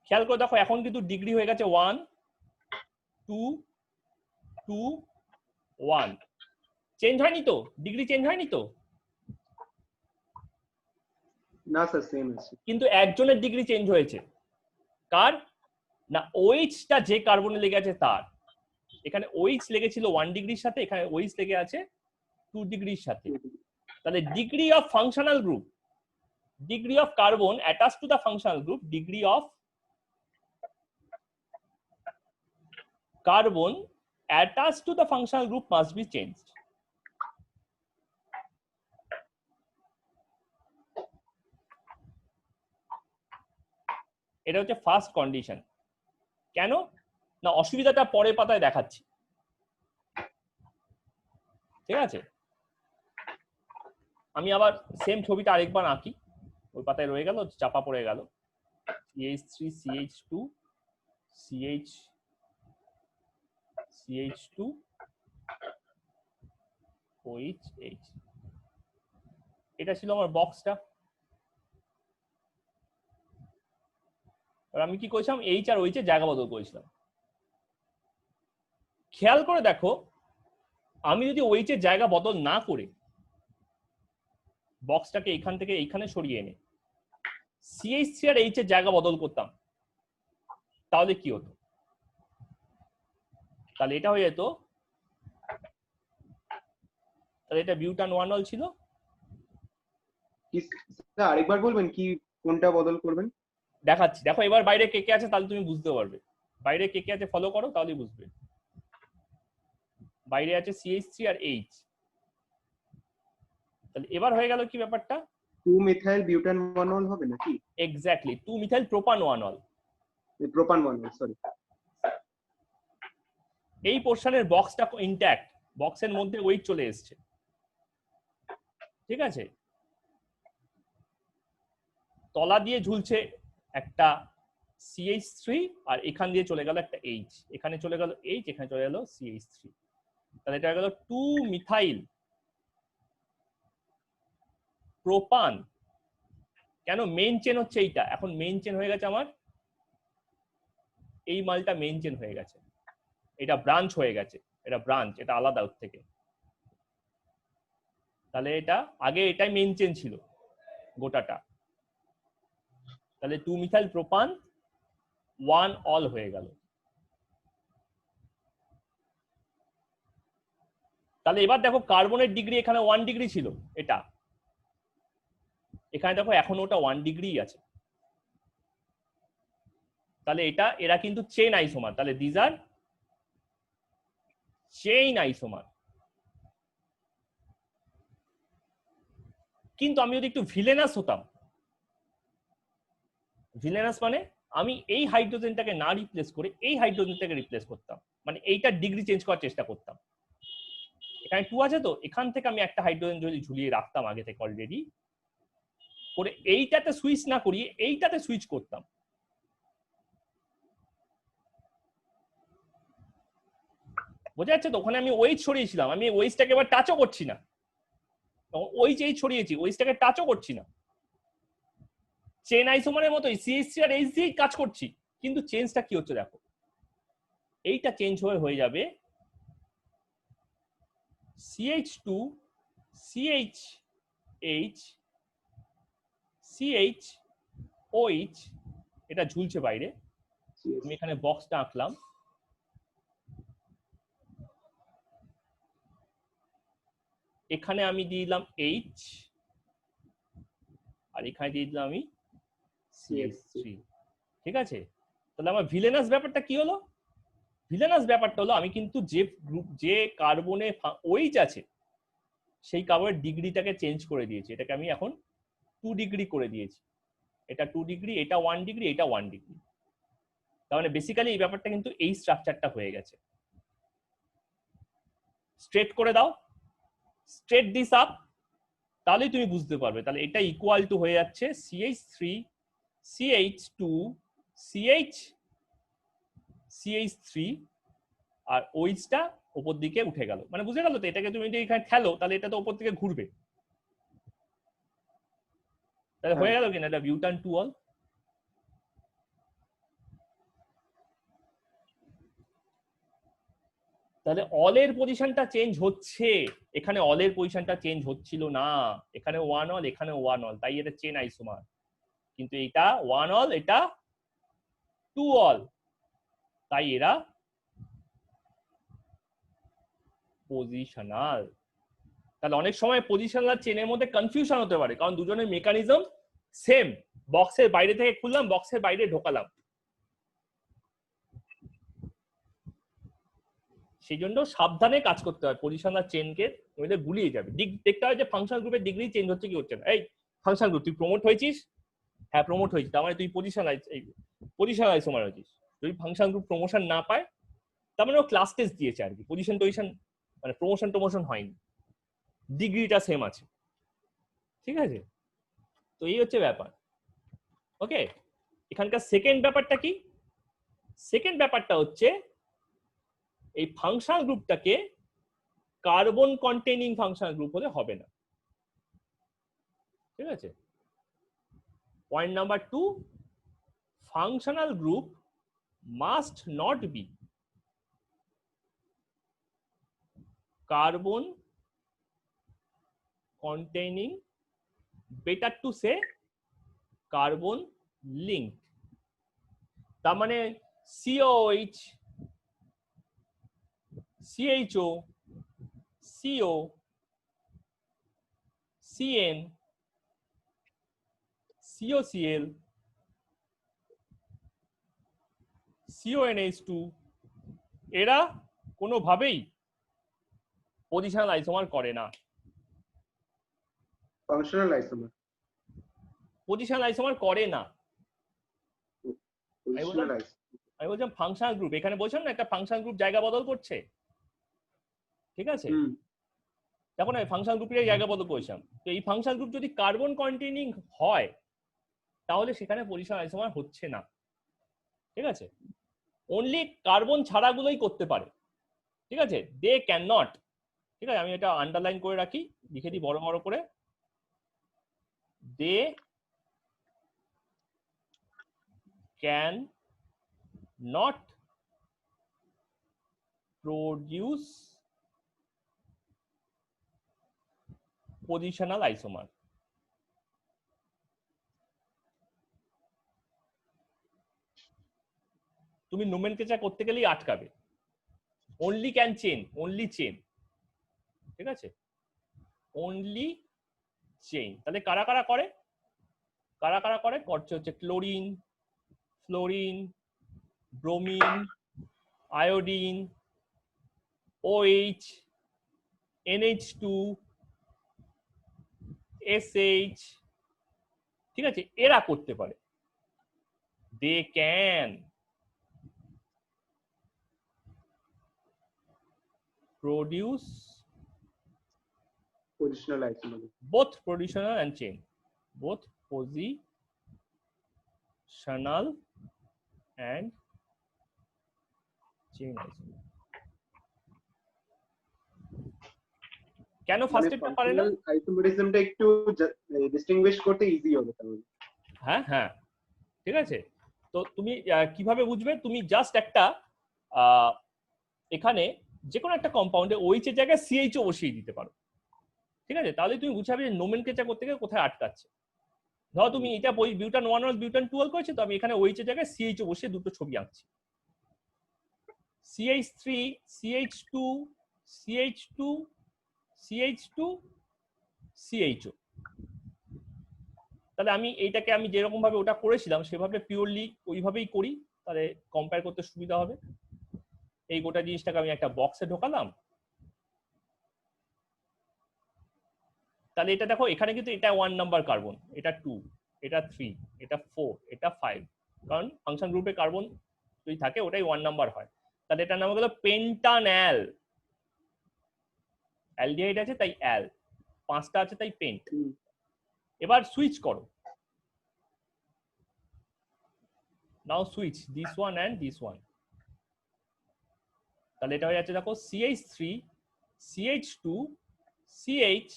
খেয়াল করে দেখো এখন কিন্তু ডিগ্রি হয়ে গেছে 1 2 2 1, চেঞ্জ হয়নি তো? ডিগ্রি চেঞ্জ হয়নি তো? না স্যার, সেম আছে। কিন্তু একজনের ডিগ্রি চেঞ্জ হয়েছে, কার না? OH-টা যে কার্বনে লেগে আছে তার। এখানে OH লেগেছিল 1 ডিগ্রির সাথে, এখানে OH লেগে আছে 2 ডিগ্রির সাথে। তাহলে degree of functional group, degree of carbon attached to the functional group, degree of carbon attached to the functional group must be changed. এটা হচ্ছে ফার্স্ট কন্ডিশন। কেন না? অসুবিধাটা পরের পাতায় দেখাচ্ছি, ঠিক আছে? আমি আবার সেম ছবিটা আরেকবার আঁকি। ওই পাতায় রয়ে গেল, চাপা পড়ে গেল। CH3 CH2 CH2 OH। এটা ছিল আমার বক্সটা। আমি কি করেছিলাম, এইচ আর ওইচ এর জায়গা বদল করেছিলাম। খেয়াল করে দেখো, আমি যদি ওইচ এর জায়গা বদল না করে বক্সটাকে এখান থেকে এইখানে সরিয়ে এনে CH3 আর এইচ এর জায়গা বদল করতাম, তাহলে কি হতো? তাহলে এটা হয়ে যেত, তাহলে এটা বিউটান 1 ছিল। কি স্যার আরেকবার বলবেন কি কোনটা বদল করবেন? দেখাচ্ছি, দেখো এবার বাইরে কে কে আছে তাহলে তুমি বুঝতে পারবে। বাইরে কে কে আছে ফলো করো, তাহলে বুঝবে। বাইরে আছে CH3 আর H। তাহলে এবার হয়ে গেল কি ব্যাপারটা, 2 মিথাইল বিউটান 1 হবে নাকি? Exactly 2 methyl প্রোপান 1 প্রোপান 1, sorry. এই পোর্শনের বক্সটা ইনট্যাক্ট, বক্সের মধ্যে ওয়েট চলে এসছে, ঠিক আছে। তলা দিয়ে ঝুলছে একটা CH3 আর এখান দিয়ে চলে গেল একটা H, এখানে চলে গেল H, এখানে চলে গেল CH3। তাহলে এটা হয়ে গেল 2 মিথাইল প্রোপান। কেন মেইন চেন হচ্ছে এইটা, এখন মেইন চেন হয়ে গেছে আমার, এই মালটা মেইন চেন হয়ে গেছে, এটা ব্রাঞ্চ হয়ে গেছে, এটা ব্রাঞ্চ, এটা আলাদা ওর থেকে। তাহলে এটা আগে এটাই মেইন চেন ছিল গোটাটা, তাহলে 2 মিথাইল প্রোপান 1 অল হয়ে গেল। তাহলে এবার দেখো কার্বনের ডিগ্রি এখানে 1 ডিগ্রি ছিল, এটা এখানে দেখো এখন ওটা 1 ডিগ্রি আছে। তাহলে এটা এরা কিন্তু চেইন আইসোমার, তাহলে দিজ আর চেইন আইসোমার। কিন্তু আমি যদি একটু ভিলেনাস হতাম, ভিলেনাস মানে আমি এই হাইড্রোজেনটাকে না রিপ্লেস করে এই হাইড্রোজেনটাকে রিপ্লেস করতাম, মানে এইটার ডিগ্রি চেঞ্জ করার চেষ্টা করতাম। এখানে 2 আছে তো, এখান থেকে আমি একটা হাইড্রোজেন যদি ঝুলিয়ে রাখতাম আগে থেকে অলরেডি, করে এইটাতে সুইচ না করিয়ে এইটাতে সুইচ করতাম, বোঝা যাচ্ছে তো। ওখানে আমি ওয়েজ সরিয়েছিলাম, আমি ওয়েজটাকে এবার টাচও করছি না, ওয়েজ এই ছড়িয়েছি, ওয়েজটাকে টাচও করছি না। চেন আইসোমারের মতোই CH3 আর H দিয়ে কাজ করছি, কিন্তু চেঞ্জটা কি হচ্ছে দেখো, এইটা চেঞ্জ হয়ে যাবে CH2 CH CHOH, এটা ঝুলছে বাইরে, আমি এখানে বক্সটা আঁকলাম, এখানে আমি দিয়ে দিলাম H আর এখানে দিয়ে দিলাম আমি CH3, ঠিক আছে। তাহলে আমার ভিলেনাস ব্যাপারটা কি হলো, ভিলেনাস ব্যাপারটা হলো আমি কিন্তু যে গ্রুপ যে কার্বনে ওইচ আছে সেই কার্বনের ডিগ্রিটাকে চেঞ্জ করে দিয়েছি, এটাকে আমি এখন 2 ডিগ্রি করে দিয়েছি, এটা 2 ডিগ্রি, এটা 1 ডিগ্রি, এটা 1 ডিগ্রি। তার মানে বেসিক্যালি এই ব্যাপারটা কিন্তু এই স্ট্রাকচারটা হয়ে গেছে। স্ট্রেট করে দাও, স্ট্রেট দিস আপ, তাহলেই তুমি বুঝতে পারবে। তাহলে এটা ইকুয়াল টু হয়ে যাচ্ছে CH3 CH2 CH3 আর ওইচটা উপর দিকে উঠে গেল, মানে বুঝে গেল তো। এটাকে তুমি যদি এখানে ঠেলো তাহলে এটা তো উপর দিকে ঘুরবে, তাহলে হয়ে গেল কিনা, এটা বিউটান 2 অল। তাহলে অলের পজিশনটা চেঞ্জ হচ্ছে, এখানে অলের পজিশনটা চেঞ্জ হচ্ছিল না, এখানে 1 অল, এখানে 1 অল, তাই এটা চেন আইসোমার। কিন্তু এটা 1 অল, এটা 2 অল, তাই এরা পজিশনাল। তাহলে অনেক সময় পজিশনাল চেনের মধ্যে কনফিউশন হতে পারে, কারণ দুজনের মেকানিজম সেম। বক্সের বাইরে থেকে খুললাম, বক্সের বাইরে ঢোকালাম, সেই জন্য সাবধানে কাজ করতে হয়। পজিশনাল চেনকে নইলে গুলিয়ে যাবে। দেখতে হয় যে ফাংশনাল গ্রুপের ডিগ্রি চেঞ্জ হচ্ছে কি হচ্ছে না। এই ফাংশনাল গ্রুপ তুই প্রমোট হয়েছিস, হ্যাঁ প্রমোট হয়েছিস, তার মানে তুই পজিশনাল আইসোমার হয়েছিস। যদি ফাংশনাল গ্রুপ প্রমোশন না পায় তার মানে ও ক্লাস টেস্ট দিয়েছে আর কি, পজিশন মানে প্রমোশন হয়নি, ডিগ্রিটা সেম আছে, ঠিক আছে। তো এই হচ্ছে ব্যাপার। ওকে, এখানকার সেকেন্ড ব্যাপারটা কি? সেকেন্ড ব্যাপারটা হচ্ছে এই ফাংশনাল গ্রুপটাকে কার্বন কন্টেইনিং ফাংশনাল গ্রুপ হলে হবে না। ঠিক আছে, point number 2, functional group must not be carbon containing, better to say carbon linked। তার মানে COH, CHO, CO, CN, COCl, CONH2 এরা কোনোভাবেই পজিশনাল আইসোমার করে না। ফাংশনাল আইসোমার, পজিশনাল আইসোমার করে না। Positional isomer. আমি বলছিলাম ফাংশনাল গ্রুপ, এখানে বলছিলাম না একটা ফাংশনাল গ্রুপ জায়গা বদল করছে। ঠিক আছে, তখন এই ফাংশনাল গ্রুপের জায়গা বদল করেছিলাম। তো এই ফাংশনাল গ্রুপ যদি কার্বন কন্টেইনিং হয় তাহলে সেখানে পজিশনাল আইসোমার হচ্ছে না। ঠিক আছে, অনলি কার্বন ছাড়াগুলোই করতে পারে। ঠিক আছে, দে ক্যান নট। ঠিক আছে, আমি এটা আন্ডারলাইন করে রাখি, লিখে দিই বড় বড় করে, they can not produce positional isomer. তুমি নোমেনক্লেচার করতে গেলেই আটকাবে। Only can chain, only chain. ঠিক আছে, অনলি চেইন। তাহলে কারা কারা করে? কারা কারা করে? করছে হচ্ছে chlorine, fluorine, bromine, iodine, OH, NH2, SH। ঠিক আছে, এরা করতে পারে। They can produce positional isomer, both positional and chain, both positional and chain isomer। কেন ফার্স্ট স্টেপটা পারে না? আইসোমারিজমটা একটু ডিস্টিংগুইশ করতে ইজি হবে তাহলে। হ্যাঁ হ্যাঁ, ঠিক আছে। তো তুমি কিভাবে বুঝবে? তুমি জাস্ট একটা এখানে যে কোনো একটা কম্পাউন্ডে OH এর জায়গায় CHO বসিয়ে দিতে পারো। ঠিক আছে, তাহলে তুমি বুঝাবে যে নোমেনক্লেচার করতে গিয়ে কোথায় আটকাচ্ছে। ধরো তুমি এটা বিউটান 1 আর বিউটান 2 করেছো, তো আমি এখানে OH এর জায়গায় CHO বসিয়ে দুটো ছবি আঁকছি। CH3, CH2, CH2, CH2, CHO। তাহলে আমি এইটাকে আমি যেরকম ভাবে ওটা করেছিলাম সেভাবে পিওরলি ওইভাবেই করি, তাহলে কম্পেয়ার করতে সুবিধা হবে। এই গোটা জিনিসটাকে আমি একটা বক্সে ঢোকালাম। তাহলে এটা দেখো, এখানে কিন্তু এটা 1 নাম্বার কার্বন, এটা 2, এটা 3, এটা 4, এটা 5, কারণ ফাংশন গ্রুপে কার্বন যদি থাকে ওটাই 1 নাম্বার হয়। তাহলে এটার নাম হলো পেন্টানল। অ্যালডিহাইড আছে তাই অ্যাল, 5টা আছে তাই পেন্ট। এবার সুইচ করো, now switch this one and this one. তাহলে এটা হয়ে যাচ্ছে দেখো CH3, CH2, CH,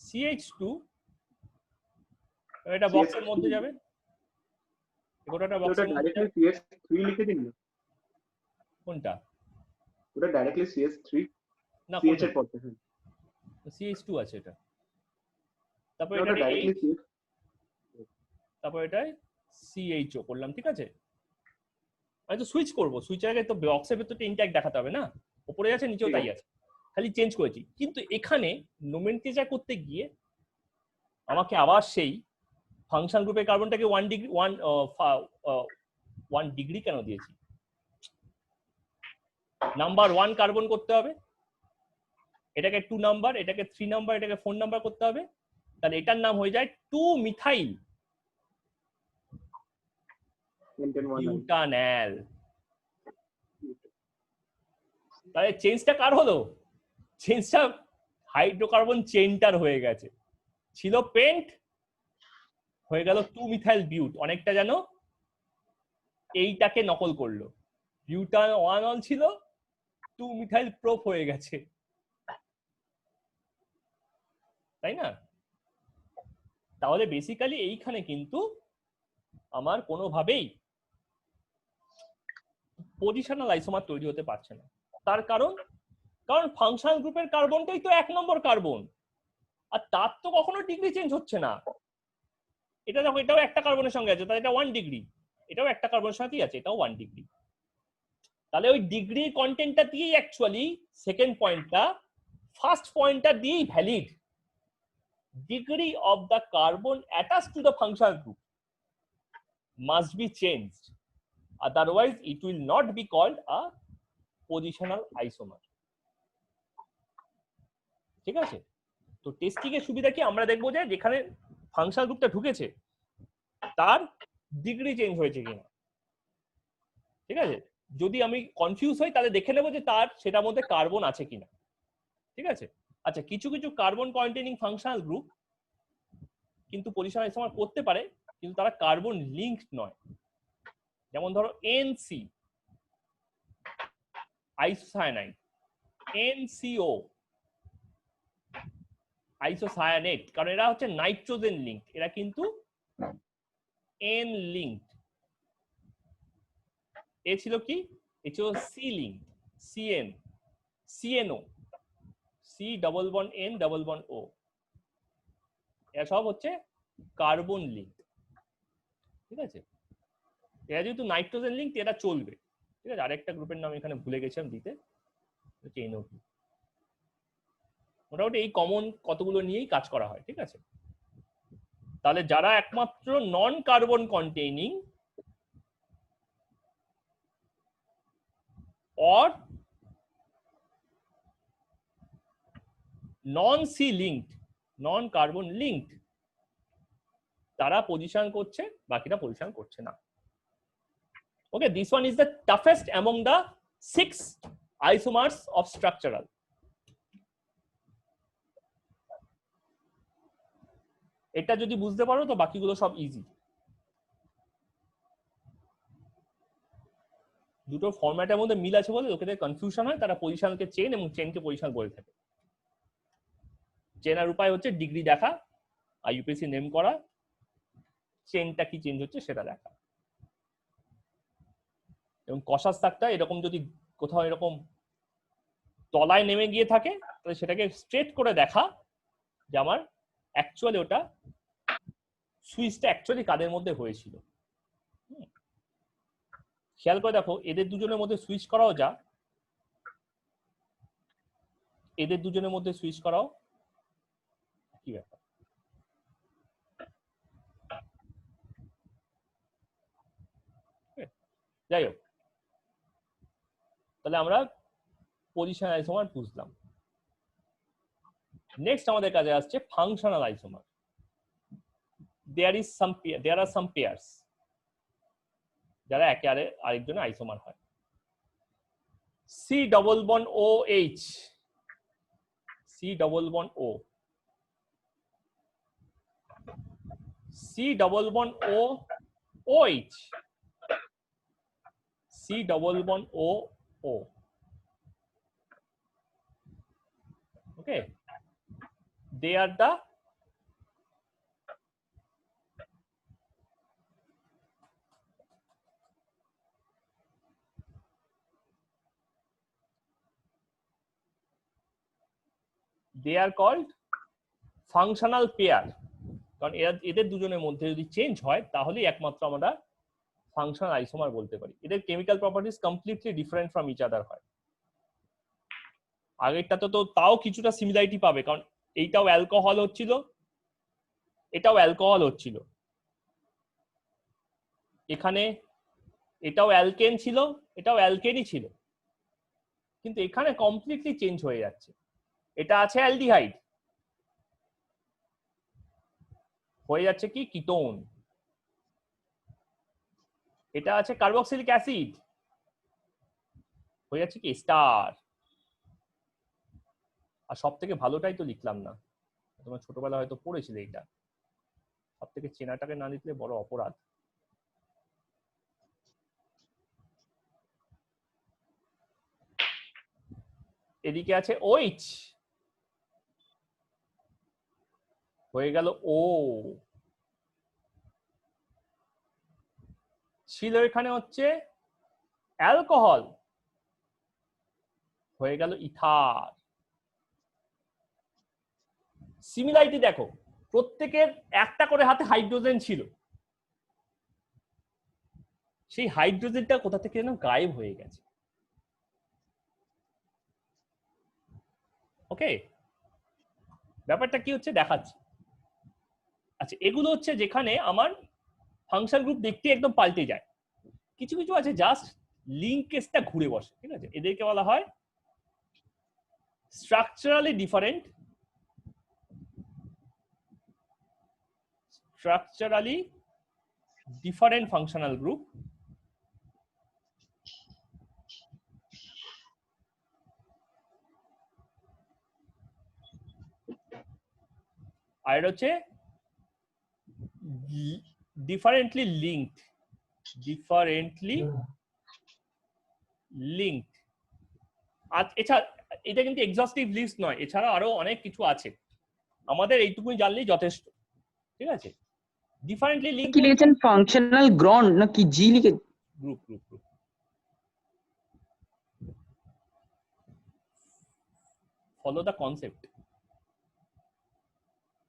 CH2। এটা বক্সের মধ্যে যাবে, গোটাটা বক্সের মধ্যে যাবে। CH3 লিখে দিন না। কোনটা? ওটা ডাইরেক্টলি CH3, না CH এর পড়তে হয়। CH2 আছে এটা, তারপর ওটা এটা ডাইরেক্টলি CH, তারপর এটা CHO করলাম। ঠিক আছে, আমি তো সুইচ করব, সুইচের আগে তো বক্সের ভেতরটা ইনট্যাক্ট দেখাতে হবে না, উপরে আছে নিচেও তাই আছে, খালি চেঞ্জ করেছি। কিন্তু এখানে নোমেনক্লেচার করতে গিয়ে আমাকে আবার সেই ফাংশন গ্রুপের কার্বনটাকে 1 ডিগ্রি কেন দিয়েছি, নাম্বার 1 কার্বন করতে হবে, এটাকে 2 নাম্বার, এটাকে 3 নাম্বার, এটাকে 4 নাম্বার করতে হবে। তাহলে এটার নাম হয়ে যায় 2 মিথাইল বিউটানল। তাহলে চেঞ্জটা কার হলো? চেঞ্জটা হাইড্রোকার্বন চেইনটার হয়ে গেছে। ছিল পেন্ট, হয়ে গেল 2 মিথাইল বিউট, অনেকটা যেন এইটাকে নকল করলো, বিউটান 1 ছিল 2 মিথাইল প্রোপ হয়ে গেছে, তাই না? তাহলে বেসিক্যালি এইখানে কিন্তু আমার কোনোভাবেই পজিশনাল আইসোমার তৈরি হতে পারছে না। তার কারণ ফাংশনাল গ্রুপের কার্বনটাই তো 1 নম্বর কার্বন, আর তার তো কখনো ডিগ্রি চেঞ্জ হচ্ছে না। এটা দেখো, এটাও একটা কার্বনের সঙ্গে আছে, তাহলে এটা 1 ডিগ্রি, এটাও একটা কার্বনের সাথেই আছে, এটাও 1 ডিগ্রি। তাহলে ওই ডিগ্রি কন্টেন্টটা দিয়েই অ্যাকচুয়ালি সেকেন্ড পয়েন্টটা ফার্স্ট পয়েন্টটা দিয়েই valid. Degree of the carbon attached to the functional group must be changed, otherwise it will not be called a positional isomer. ঠিক আছে? তো টেস্টিং এর সুবিধা কি, আমরা দেখবো যে যেখানে ফাংশনাল গ্রুপটা ঢুকেছে তার ডিগ্রি চেঞ্জ হয়েছে কিনা। ঠিক আছে? যদি আমি কনফিউজ হই তাহলে দেখে নেবো যে তার সেটার মধ্যে কার্বন আছে কিনা। ঠিক আছে? আচ্ছা, কিছু কিছু কার্বন কন্টেনিং ফাংশনাল গ্রুপ কিন্তু পজিশনাল আইসোমার করতে পারে, কিন্তু তারা কার্বন লিঙ্কড নয়। যেমন ধরো NC আইসোসায়ানাইড, NCO আইসোসায়ানেট, কারণ এরা হচ্ছে নাইট্রোজেন লিঙ্ক, এরা কিন্তু N লিঙ্কড। এ ছিল কি, এ ছিল C link, CN, CNO, C double bond N double bond O, এরা সব হচ্ছে কার্বন লিঙ্ক। ঠিক আছে? এরা যেহেতু নাইট্রোজেন লিঙ্ক এরা চলবে। ঠিক আছে? আরেকটা গ্রুপের নাম এখানে ভুলে গেছিলাম দিতে, হচ্ছে NO2। মোটামুটি এই কমন কতগুলো নিয়েই কাজ করা হয়। ঠিক আছে? তাহলে যারা একমাত্র non carbon containing or non C linked, non carbon linked, তারা পজিশন করছে, বাকিরা পজিশন করছে না। ওকে, this one is the toughest among the 6 isomers of structural. এটা যদি বুঝতে পারো তো বাকিগুলো সব ইজি। দুটো ফরম্যাটের মধ্যে মিল আছে বলে লোকেদের কনফিউশন হয়, তারা পজিশনকে চেন এবং চেনকে পজিশন বলে থাকে। চেনার উপায় হচ্ছে ডিগ্রি দেখা, IUPAC নেম করা, চেনটা কি চেঞ্জ হচ্ছে সেটা দেখা। এবং কষাস থাকটা এরকম যদি কোথাও এরকম তলায় নেমে গিয়ে থাকে তাহলে সেটাকে স্ট্রেট করে দেখা যে আমার অ্যাকচুয়ালি ওটা সুইচটা অ্যাকচুয়ালি কাদের মধ্যে হয়েছিল। খেয়াল করে দেখো, এদের দুজনের মধ্যে সুইচ করাও যা, এদের দুজনের মধ্যে সুইচ করাও কি ব্যাপার। যাই হোক, তাহলে আমরা পজিশনাল আইসোমার বুঝলাম। নেক্সট আমাদের কাছে আসছে functional isomer. there are some pairs যারা একে আরেকজনের আইসোমার হয়। C double bond OH, C double bond O, C double bond O OH, C double bond O O. Okay, they are the called functional pair, কারণ এদের দুজনের মধ্যে যদি চেঞ্জ হয় তাহলেই একমাত্র আমরা ফাংশনাল আইসোমার বলতে পারি। এদের chemical properties completely different from each other হয়। আগেরটাতে তো তাও কিছুটা সিমিলারিটি পাবে, কারণ এইটাও অ্যালকোহল হচ্ছিল, এটাও অ্যালকোহল হচ্ছিল, এখানে এটাও অ্যালকেন ছিল, এটাও অ্যালকেনই ছিল, কিন্তু এখানে কমপ্লিটলি চেঞ্জ হয়ে যাচ্ছে। এটা আছে অ্যালডিহাইড, হয়ে যাচ্ছে কি কিটোন। এটা আছে কার্বক্সিলিক অ্যাসিড, হয়ে যাচ্ছে কি স্টার। আর সব থেকে ভালোটাই তো লিখলাম না, তোমরা ছোটবেলা হয়তো পড়েছিলে এটা, সব থেকে চেনাটাকে না লিখলে বড় অপরাধ। এদিকে আছে OH, হয়ে গেল O, ছিল এখানে হচ্ছে অ্যালকোহল, হয়ে গেল ইথার। সিমিলারিটি দেখো, প্রত্যেকের একটা করে হাতে হাইড্রোজেন ছিল, সেই হাইড্রোজেনটা কোথা থেকে যেন গায়েব হয়ে গেছে। ওকে, ব্যাপারটা কি হচ্ছে দেখাচ্ছি। আচ্ছা, এগুলো হচ্ছে যেখানে আমার ফাংশন গ্রুপ দেখতে একদম পাল্টে যায়। কিছু কিছু আছে জাস্ট লিঙ্কেজটা ঘুরে বসে, ঠিক আছে, এদেরকে বলা হয় স্ট্রাকচারালি ডিফারেন্ট, ফাংশনাল গ্রুপ। আর এটা হচ্ছে ডিফারেন্টলি লিঙ্কড। আর এছাড়া এটা কিন্তু এক্সহস্টিভ লিস্ট নয়, এছাড়া আরো অনেক কিছু আছে, আমাদের এইটুকুই জানলেই যথেষ্ট, ঠিক আছে। ডিফারেন্টলি লিঙ্ক কি লিখেছেন, ফাংশনাল গ্রন্ড না কি জি লিখে? গ্রুপ। ফলো দ্য কনসেপ্ট,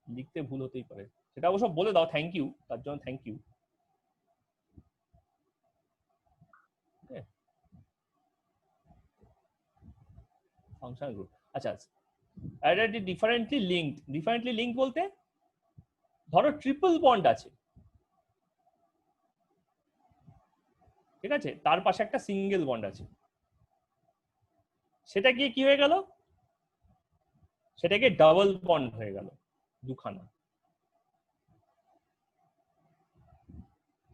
লিখতে ভুল হতেই পারে, সেটা অবশ্য বলে দাও, থ্যাংক ইউ, তার জন্য থ্যাংক ইউ। Functional group. আচ্ছা, এটা ডিফারেন্টলি লিঙ্কড বলতে ধরো ট্রিপল বন্ড আছে, ঠিক আছে, তার পাশে একটা সিঙ্গেল বন্ড আছে, সেটা গিয়ে কি হয়ে গেল, সেটাকে ডাবল বন্ড হয়ে গেল, দুখানা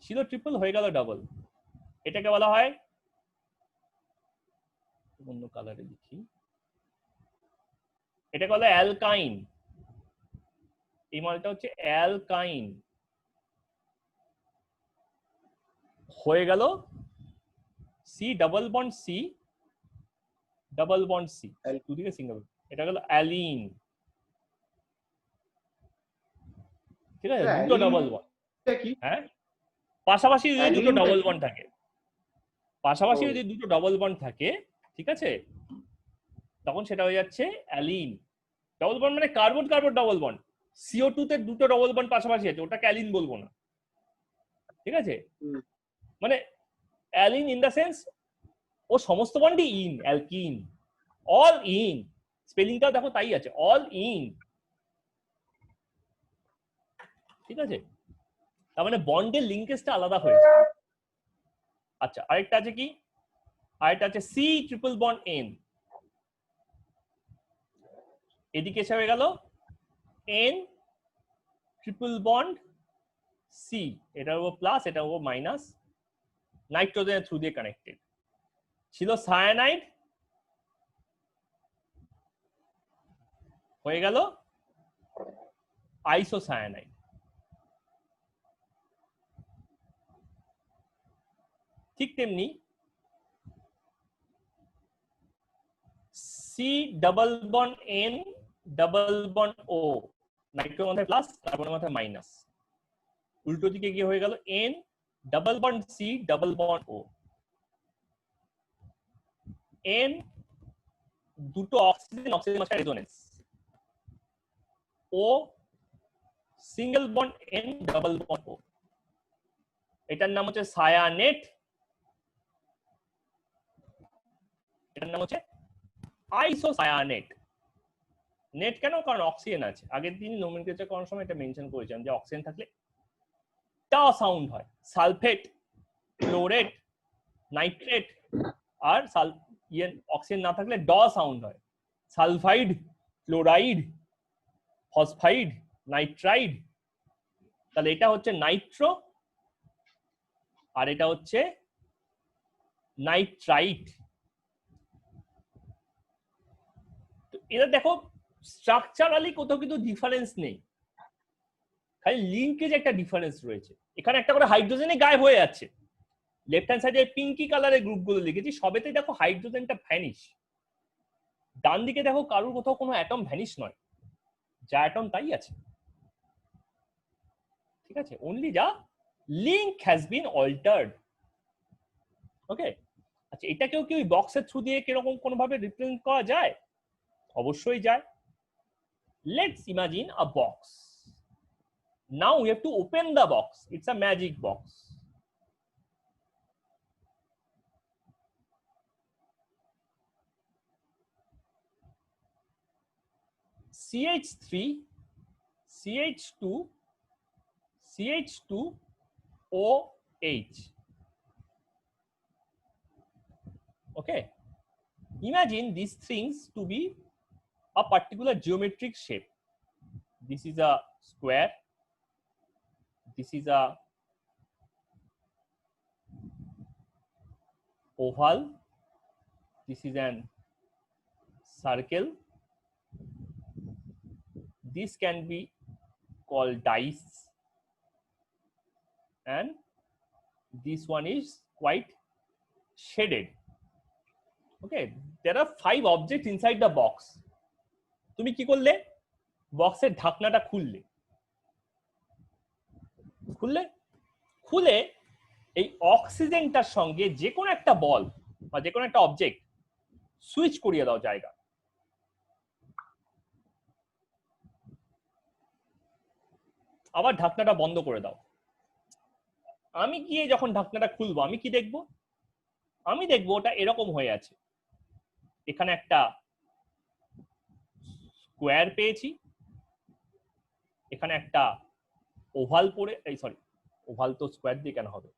ছিল ট্রিপল হয়ে গেল ডাবল, এটাকে বলা হয়, অন্য কালারে লিখি, এটাকে বলা হয় অ্যালকাইন। এই মালটা হচ্ছে অ্যালকাইন, হয়ে গেল C double bond C double bond C, দুদিকে সিঙ্গেল, এটা গেল অ্যালিন, ঠিক আছে, দুটো ডাবল বন্ড। হ্যাঁ, পাশাপাশি যদি দুটো ডাবল বন্ড থাকে, ঠিক আছে, তখন সেটা হয়ে যাচ্ছে অ্যালিন। ডাবল বন্ড মানে carbon carbon double bond, CO2 তে দুটো ডাবল বন্ড পাশাপাশি আছে, ওটাকে অ্যালিন বলবো না, ঠিক আছে। মানে অ্যালিন ইন দা সেন্স ও সমস্ত বন্ডই ইন, অ্যালকিন, অল ইন, স্পেলিংটাও দেখো তাই আছে, অল ইন, ঠিক আছে, তার মানে বন্ডের লিঙ্কেজটা আলাদা হয়েছে। আচ্ছা, আরেকটা আছে কি, আরেকটা আছে সি ট্রিপল বন্ড এন, এদিকে এসে হয়ে গেল এন ট্রিপল বন্ড সি, এটার উপর প্লাস, এটার উপর মাইনাস, নাইট্রোজেনের থ্রু দিয়ে কানেক্টেড ছিল, সায়ানাইড হয়ে গেল আইসোসায়ানাইড। ঠিক তেমনি C double bond N double bond O, nitrogen মাথায় প্লাস, কার্বনের মাথায় মাইনাস, উল্টো দিকে গিয়ে হয়ে গেল N double bond C double bond O, N দুটো অক্সিজেন মাঝখানে resonance, O single bond N double bond O, এটার নাম হচ্ছে সায়ানেট, এটার নাম হচ্ছে আইসোসায়ানেট। নেট কেন, কারণ অক্সিজেন আছে, আগের দিন নোমেনক্লেচার করার সময় এটা মেনশন করেছিলাম যে অক্সিজেন থাকলে টা সাউন্ড হয়, সালফেট, ক্লোরেট, নাইট্রেট আর অক্সিজেন না থাকলে ড সাউন্ড হয়, সালফাইড, ক্লোরাইড, ফসফাইড, নাইট্রাইড। তাহলে এটা হচ্ছে নাইট্রো আর এটা হচ্ছে নাইট্রাইট। এরা দেখো স্ট্রাকচারালি কোথাও কিন্তু ডিফারেন্স নেই, খালি লিঙ্কেজ একটা ডিফারেন্স রয়েছে। এখানে একটা করে হাইড্রোজেনে গায়েব হয়ে যাচ্ছে। লেফট হ্যান্ড সাইডে পিঙ্কি কালারের গ্রুপগুলো লিখেছি, সবেতেই দেখো হাইড্রোজেনটা ভ্যানিশ। ডান দিকে দেখো কারোর কোথাও কোনো অ্যাটম ভ্যানিশ নয়, যা অ্যাটম তাই আছে। ঠিক আছে, অনলি যা লিঙ্ক হ্যাজ বিন অল্টার্ড। ওকে, আচ্ছা এটাকেও কি ওই বক্সের থ্রু দিয়ে কিরকম কোনোভাবে রিপ্রেজেন্ট করা যায়? অবশ্যই যায়। Let's imagine a box. Now we have to open the box. It's a magic box. CH3, CH2, CH2OH. Okay, imagine these things to be a particular geometric shape. This is a square, this is a oval, this is an circle. This can be called dice, and this one is quite shaded. Okay, there are 5 objects inside the box. তুমি কি করলে? বক্সের ঢাকনাটা খুললে, খুলে এই অক্সিজেনটার সঙ্গে যে কোনো একটা বল বা যে কোনো একটা অবজেক্ট সুইচ করিয়ে দাও জায়গা। আবার ঢাকনাটা বন্ধ করে দাও। আমি গিয়ে যখন ঢাকনাটা খুলবো আমি কি দেখবো? আমি দেখবো ওটা এরকম হয়ে আছে। এখানে একটা স্কোয়ার পেয়েছি, এখানে একটা ওভাল পড়ে, এই সরি ওভাল তো স্কোয়ার দিয়ে কেন হবে,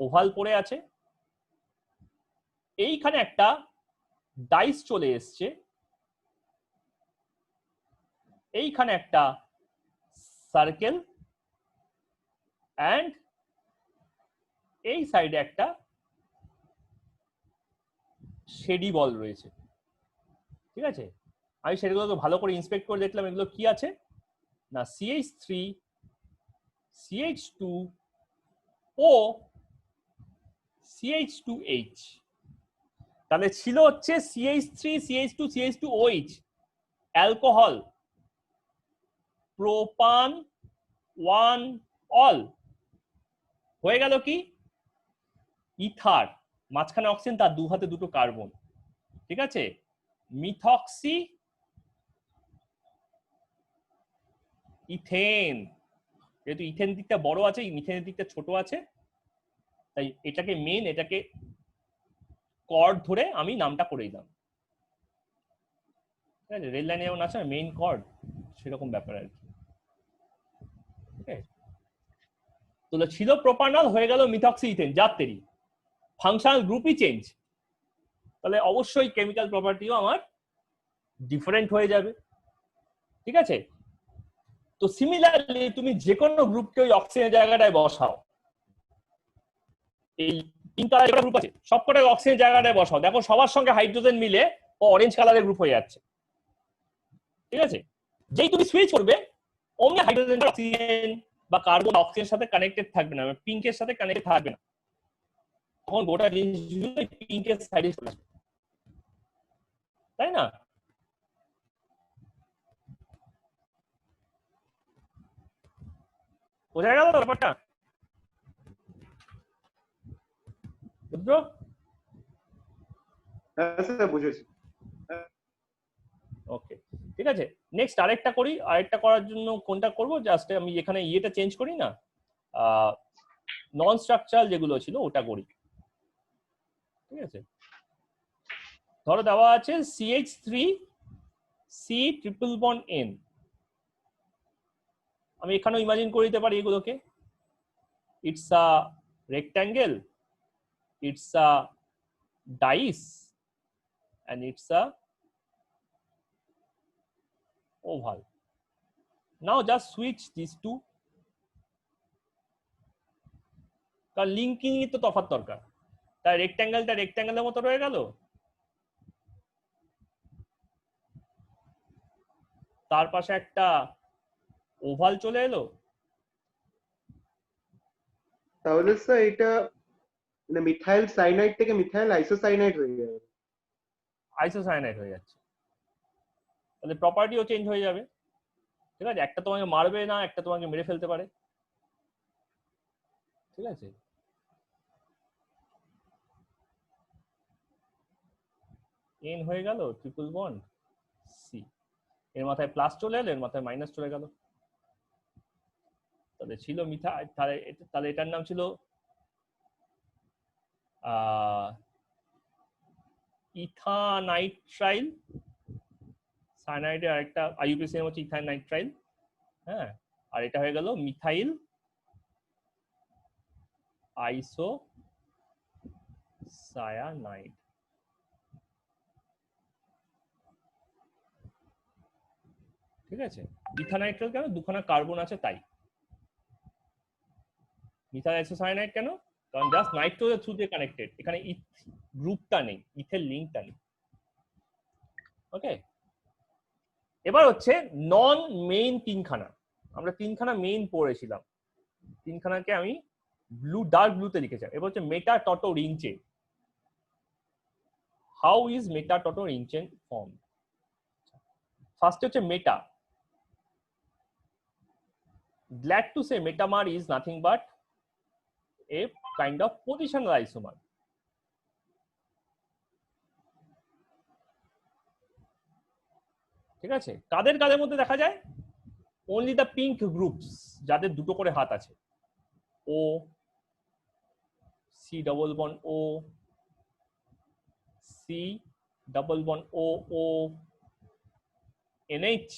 ওভাল পড়ে আছে। এইখানে একটা ডাইস চলে এসছে, এইখানে একটা সার্কেল, অ্যান্ড এই সাইডে একটা শেডি বল রয়েছে। ঠিক আছে, আমি সেগুলোকে ভালো করে ইন্সপেক্ট করে দেখলাম এগুলো কি আছে না, CH3, CH2O, CH2H। তাহলে ছিল হচ্ছে CH3, CH2, CH2OH alcohol, প্রোপান 1 all. হয়ে গেল কি ইথার, মাঝখানে অক্সিজেন, তার দু হাতে দুটো কার্বন। ঠিক আছে, মিথক্সি ইথেন। যেহেতু ইথেন দিকটা বড় আছে, মিথেনের দিকটা ছোট আছে, তাই এটাকে মেন, এটাকে কর্ড ধরে আমি নামটা করে দিলাম। ঠিক আছে, রেল লাইনে যেমন আছে মেইন কর্ড, সেরকম ব্যাপার আর কি। তো ছিল প্রোপানল, হয়ে গেল মিথক্সি ইথেন, যাত্রী ফাংশনাল গ্রুপই চেঞ্জ। তাহলে অবশ্যই কেমিক্যাল প্রপার্টিও আমার ডিফারেন্ট হয়ে যাবে। ঠিক আছে, তো সিমিলারলি তুমি যে কোনো গ্রুপকে ওই অক্সিজেনের জায়গাটায় বসাও, এই পিঙ্ক কালারের গ্রুপ আছে সবকটাই অক্সিজেনের জায়গাটায় বসাও, দেখো সবার সঙ্গে হাইড্রোজেন মিলে ও অরেঞ্জ কালারের গ্রুপ হয়ে যাচ্ছে। ঠিক আছে, যেই তুমি সুইচ করবে অমনি হাইড্রোজেন অক্সিজেন বা কার্বন অক্সিজেনের সাথে কানেক্টেড থাকবে না, পিঙ্কের সাথে কানেক্টেড থাকবে না, তখন গোটা জিনিসগুলো পিঙ্কের সাইডে চলে আসবে, তাই না? বোঝা গেল তো ব্যাপারটা? বুঝছো? হ্যাঁ স্যার বুঝেছি। ওকে, ঠিক আছে, নেক্সট আরেকটা করি। আরেকটা করার জন্য কোনটা করব, জাস্ট আমি এখানে ইয়েটা চেঞ্জ করি না, নন স্ট্রাকচারাল যেগুলো ছিল ওটা করি। ঠিক আছে, ধরো দেওয়া আছে CH3 C triple bond N। আমি এখানেও ইমাজিন করে দিতে পারি এগুলোকে, it's a rectangle, it's a dice, and it's a oval. Now just switch these two, কারণ লিঙ্কিং এর তো তফাৎ দরকার। তাই রেক্ট্যাঙ্গেলটা রেক্ট্যাঙ্গেলের মতো রয়ে গেল, তার পাশে একটা ওভাল চলে এলো, তাহলে স্যার এটা মানে মিথাইল সাইনাইড থেকে মিথাইল আইসোসাইনাইড হয়ে যাবে। আইসোসায়ানাইড হয়ে যাচ্ছে, তাহলে প্রপার্টিও চেঞ্জ হয়ে যাবে। ঠিক আছে, একটা তোমাকে মারবে না, একটা তোমাকে মেরে ফেলতে পারে। ঠিক আছে, এন হয়ে গেল ট্রিপল বন্ড সি, এর মাথায় প্লাস চলে এলো, এর মাথায় মাইনাস চলে গেল। তাহলে ছিল মিথা, তাহলে এটার নাম ছিল ইথানাইট্রাইল। সায়ানাইডের আরেকটা আইইউপিএসি এর হচ্ছে ইথানাইট্রাইল। হ্যাঁ, আর এটা হয়ে গেল মিথাইল আইসোসায়ানাইড। ঠিক আছে, ইথানাইট্রাইল কেন? দুখানা কার্বন আছে তাই। মিথাইল আইসোসায়ানাইড কেন? কারণ জাস্ট নাইট্রোজেন থ্রু দিয়ে কানেক্টেড, এখানে ইথ গ্রুপটা নেই, ইথের লিঙ্কটা নেই। ওকে, এবার হচ্ছে নন মেইন তিনখানা। আমরা তিনখানা মেইন পড়েছিলাম, তিনখানাকে আমি ব্লু, ডার্ক ব্লুতে লিখেছি। এবার হচ্ছে meta tauto ring chain. How is meta tauto ring chain form? First হচ্ছে meta. Glad to say metamer is nothing but a kind of positional isomer. ঠিক আছে, কাদের কাদের মধ্যে দেখা যায়? only the pink groups, যাদের দুটো করে হাত আছে, O, C double bond O, C double bond O, O, NH,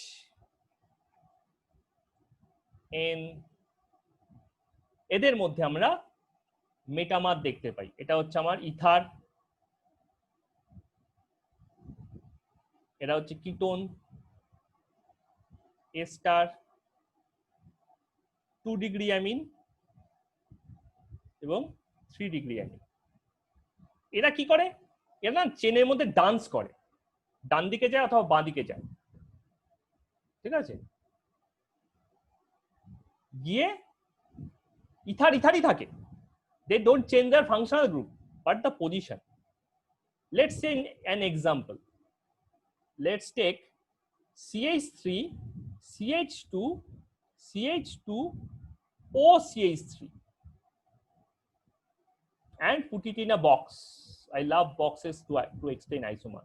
N, এদের মধ্যে আমরা মেটামার দেখতে পাই। এটা হচ্ছে আমার ইথার, এটা হচ্ছে কিটোন, এস্টার, 2 ডিগ্রি অ্যামিন এবং 3 ডিগ্রি অ্যামিন। এরা কি করে? এরা না চেনের মধ্যে ডান্স করে, ডান দিকে যায় অথবা বাঁ দিকে যায়। ঠিক আছে, গিয়ে ইথার ইথারই থাকে। They don't change their functional group but the position. Let's say an example. Let's take CH3, CH2, CH2, OCH3 and put it in a box. I love boxes to explain isomer.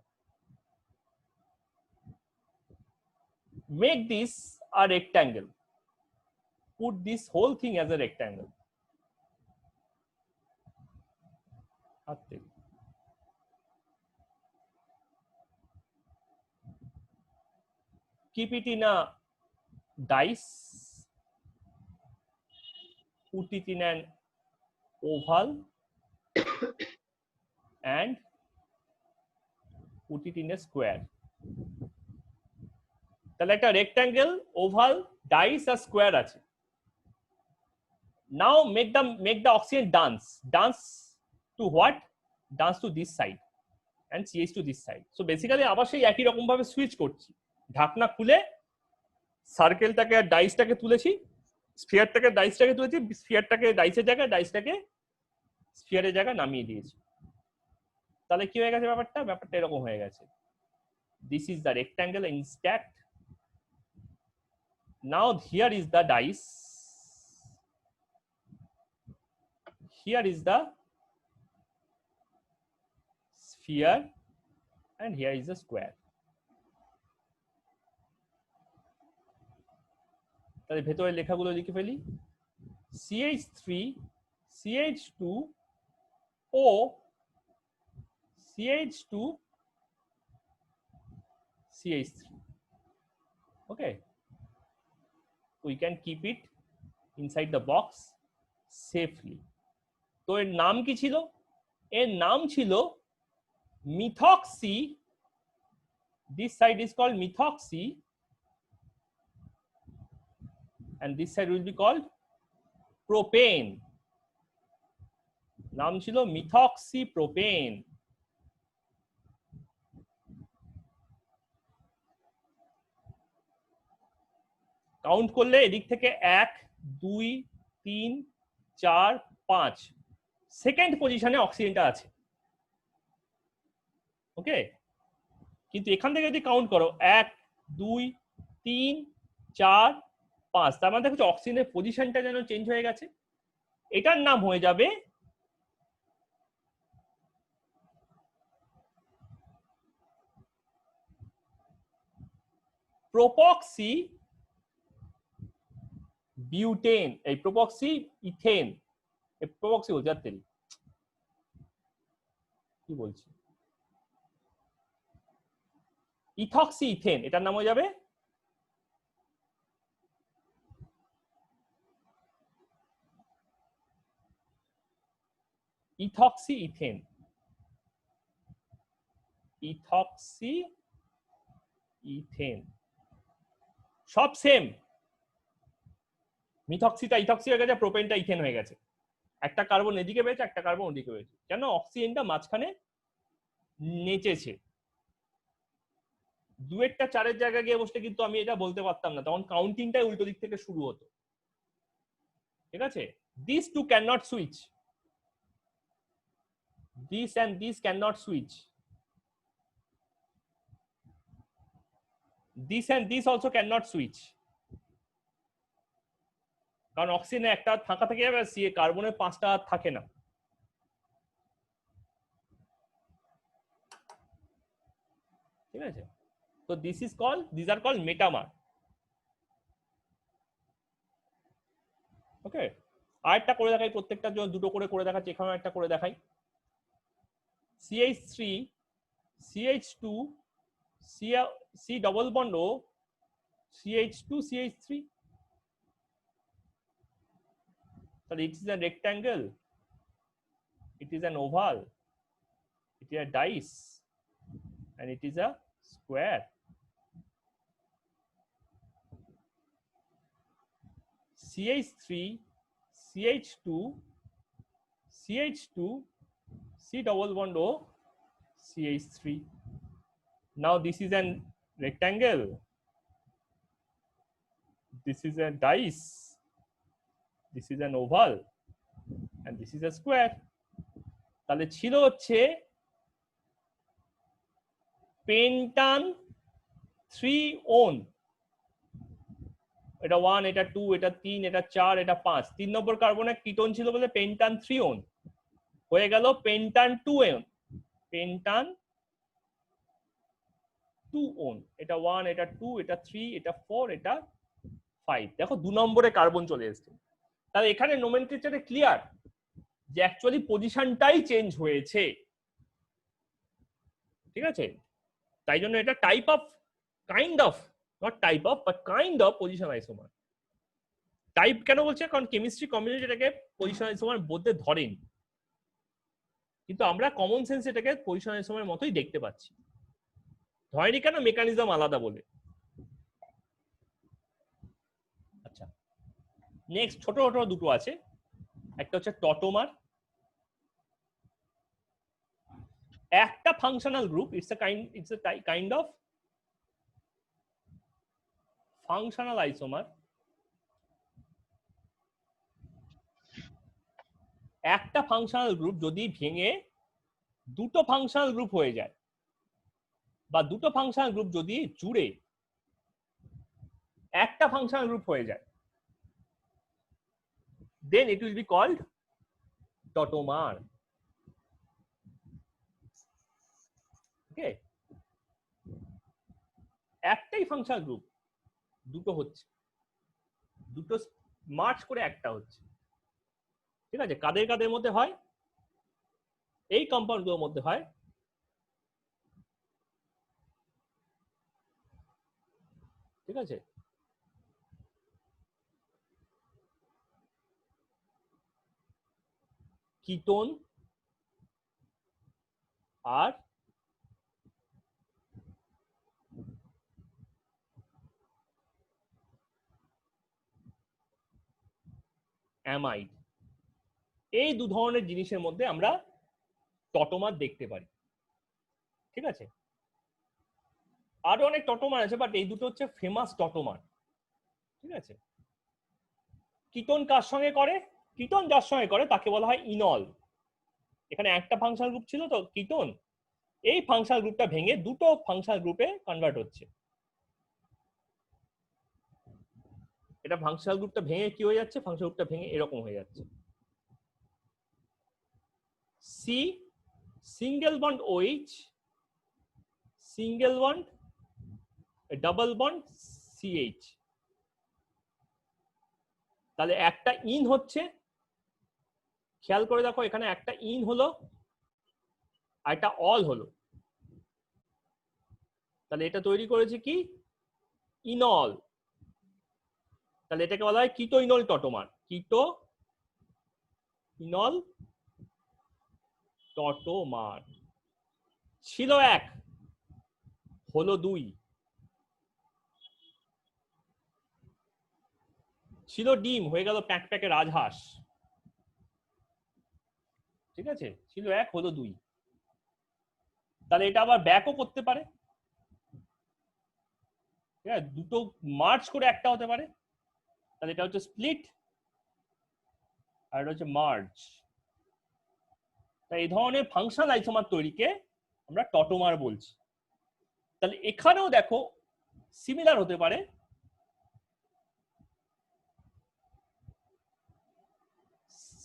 Make this a rectangle. Put this whole thing as a rectangle. Keep it in a dice. Put it in an oval and put it in a square. তাহলে একটা রেক্ট্যাঙ্গেল, ওভাল, ডাইস আর স্কোয়ার আছে। নাও make the oxygen dance to what? Dance to this side and CH to this side. So basically আবার সেই একই রকম ভাবে সুইচ করছি। ঢাকনা খুলে সার্কেলটাকে আর ডাইসটাকে তুলেছি, স্ফিয়ারটাকে ডাইসটাকে তুলেছি, স্ফিয়ারটাকে ডাইসের জায়গায়, ডাইসটাকে স্ফিয়ারের জায়গায় নামিয়ে দিয়েছি। তাহলে কি হয়ে গেছে ব্যাপারটা? ব্যাপারটা এরকম হয়ে গেছে। This is the rectangle intact. Now here is the dice, here is the sphere and here is the square. তাহলে ভেতরে লেখাগুলো লিখে ফেলি। CH3, CH2, O, CH2, CH3. Okay, we can keep it inside the box safely. তো এর নাম কি ছিল? এর নাম ছিল methoxy. This side is called methoxy and this side will be called propane. নাম ছিল methoxy propane. কাউন্ট করলে এদিক থেকে 1, 2, 3, 4, 5 সেকেন্ড পজিশনে অক্সিজেনটা আছে। ওকে, কিন্তু এখান থেকে যদি কাউন্ট করো 1 2 3 4 5, তার মানে দেখো অক্সিজেনের পজিশনটা যেন চেঞ্জ হয়ে গেছে। এটার নাম হয়ে যাবে প্রোপক্সি বিউটেন, এই প্রোপক্সি ইথেন, এই প্রোপক্সি বলতে তেল কি বলছি, ইথক্সি ইথেন, এটার নাম হয়ে যাবে ইথক্সি ইথেন। ইথক্সি ইথেন সব সেম, মিথক্সিটা ইথক্সি হয়ে গেছে, প্রোপেনটা ইথেন হয়ে গেছে। একটা কার্বন এদিকে পেয়েছে, একটা কার্বন ওদিকে পেয়েছে, কেন? অক্সিজেনটা মাঝখানে নেচেছে। 2-এরটা 4-এর জায়গায় গিয়ে বসলে কিন্তু আমি এটা বলতে পারতাম না, তখন কাউন্টিংটাই উল্টো দিক থেকে শুরু হতো। ঠিক আছে, this two can not switch, this and this can not switch, this and this also can not switch, কারণ অক্সিজেনে একটা ফাঁকা থেকে যাবে, কার্বনের 5টা থাকে না। ঠিক আছে, তো দিস আর কল্ড মেটামার। ওকে, আরেকটা করে দেখাই, প্রত্যেকটার জন্য দুটো করে দেখাচ্ছি, এখানে একটা করে দেখাই। CH3 CH2 C double bond O CH2 CH3, so it is a rectangle, it is an oval, it is a dice, and it is a square. CH3 CH2 CH2 C double bond O CH3. Now this is an rectangle, this is a dice, this is an oval, and this is a square. তাহলে ছিল হচ্ছে পেন্টান 3 ওন, এটা 1, এটা 2, এটা 3, এটা 4, এটা 5। 3 নম্বর কার্বনে কিটোন ছিল বলে পেন্টান 3 ওন হয়ে গেল পেন্টান 2 ওন, পেন্টান 2 ওন, এটা 1, এটা 2, এটা 3, এটা 4, এটা 5। দেখো 2 নম্বরে কার্বন চলে এসেছে। তাহলে এখানে নোমেনক্লেচারে ক্লিয়ার যে অ্যাকচুয়ালি পজিশনটাই চেঞ্জ হয়েছে। ঠিক আছে, তাই জন্য এটা type of, kind of, not type of but kind of position isomer. Type কেন বলছে? কারণ কেমিস্ট্রি কমিউনিটি এটাকে পজিশন আইসোমার বলতে ধরেনি, কিন্তু আমরা কমন সেন্স এটাকে পজিশন আইসোমারের মতোই দেখতে পাচ্ছি। ধরেনি কেন? মেকানিজম আলাদা বলে। আচ্ছা, নেক্সট ছোট ছোট দুটো আছে, একটা হচ্ছে টটোমার। একটা functional group, it's a kind of functional isomer. একটা ফাংশনাল গ্রুপ যদি ভেঙে দুটো ফাংশনাল গ্রুপ হয়ে যায়, বা দুটো ফাংশনাল গ্রুপ যদি জুড়ে একটা ফাংশনাল গ্রুপ হয়ে যায়, then it will be called tautomer. ওকে, একটাই ফাংশনাল গ্রুপ দুটো হচ্ছে, দুটো মার্চ করে একটা হচ্ছে। ঠিক আছে, কাদের কাদের মধ্যে হয়? এই কম্পাউন্ড গুলোর মধ্যে হয়। ঠিক আছে, কিটোন আর অ্যামাইড, এই দু ধরনের জিনিসের মধ্যে আমরা টটোমার দেখতে পারি। ঠিক আছে, আরো অনেক টটোমার আছে, বাট এই দুটো হচ্ছে ফেমাস টটোমার। ঠিক আছে, কিটোন কার সঙ্গে করে? কিটোন যার সঙ্গে করে তাকে বলা হয় ইনল। এখানে একটা ফাংশনাল গ্রুপ ছিল তো কিটোন, এই ফাংশনাল গ্রুপটা ভেঙে দুটো ফাংশনাল গ্রুপে কনভার্ট হচ্ছে। এটা ফাংশনাল গ্রুপটা ভেঙে কি হয়ে যাচ্ছে, ফাংশনাল গ্রুপটা ভেঙে এরকম হয়ে যাচ্ছে। C single bond OH, single bond double bond CH। তাহলে একটা ইন হচ্ছে, খেয়াল করে দেখো এখানে একটা ইন হলো আর একটা অল হলো, তাহলে এটা তৈরি করেছে কি ইনল। তাহলে এটাকে বলা হয় কিটো ইনল টটোমার, কিটো ইনল টটোমার। ছিল 1 হলো 2, ছিল ডিম হয়ে গেল প্যাক প্যাকে রাজহাঁস। ঠিক আছে, ছিল 1 হলো 2। তাহলে এটা আবার ব্যাকও করতে পারে, ঠিক আছে, দুটো মার্জ করে একটা হতে পারে। তাহলে এটা হচ্ছে স্প্লিট আর এটা হচ্ছে মার্জ। তাই এই ধরনের ফাংশনাল আইসোমার তৈরিকে আমরা টটোমার বলছি। তাহলে এখানেও দেখো সিমিলার হতে পারে,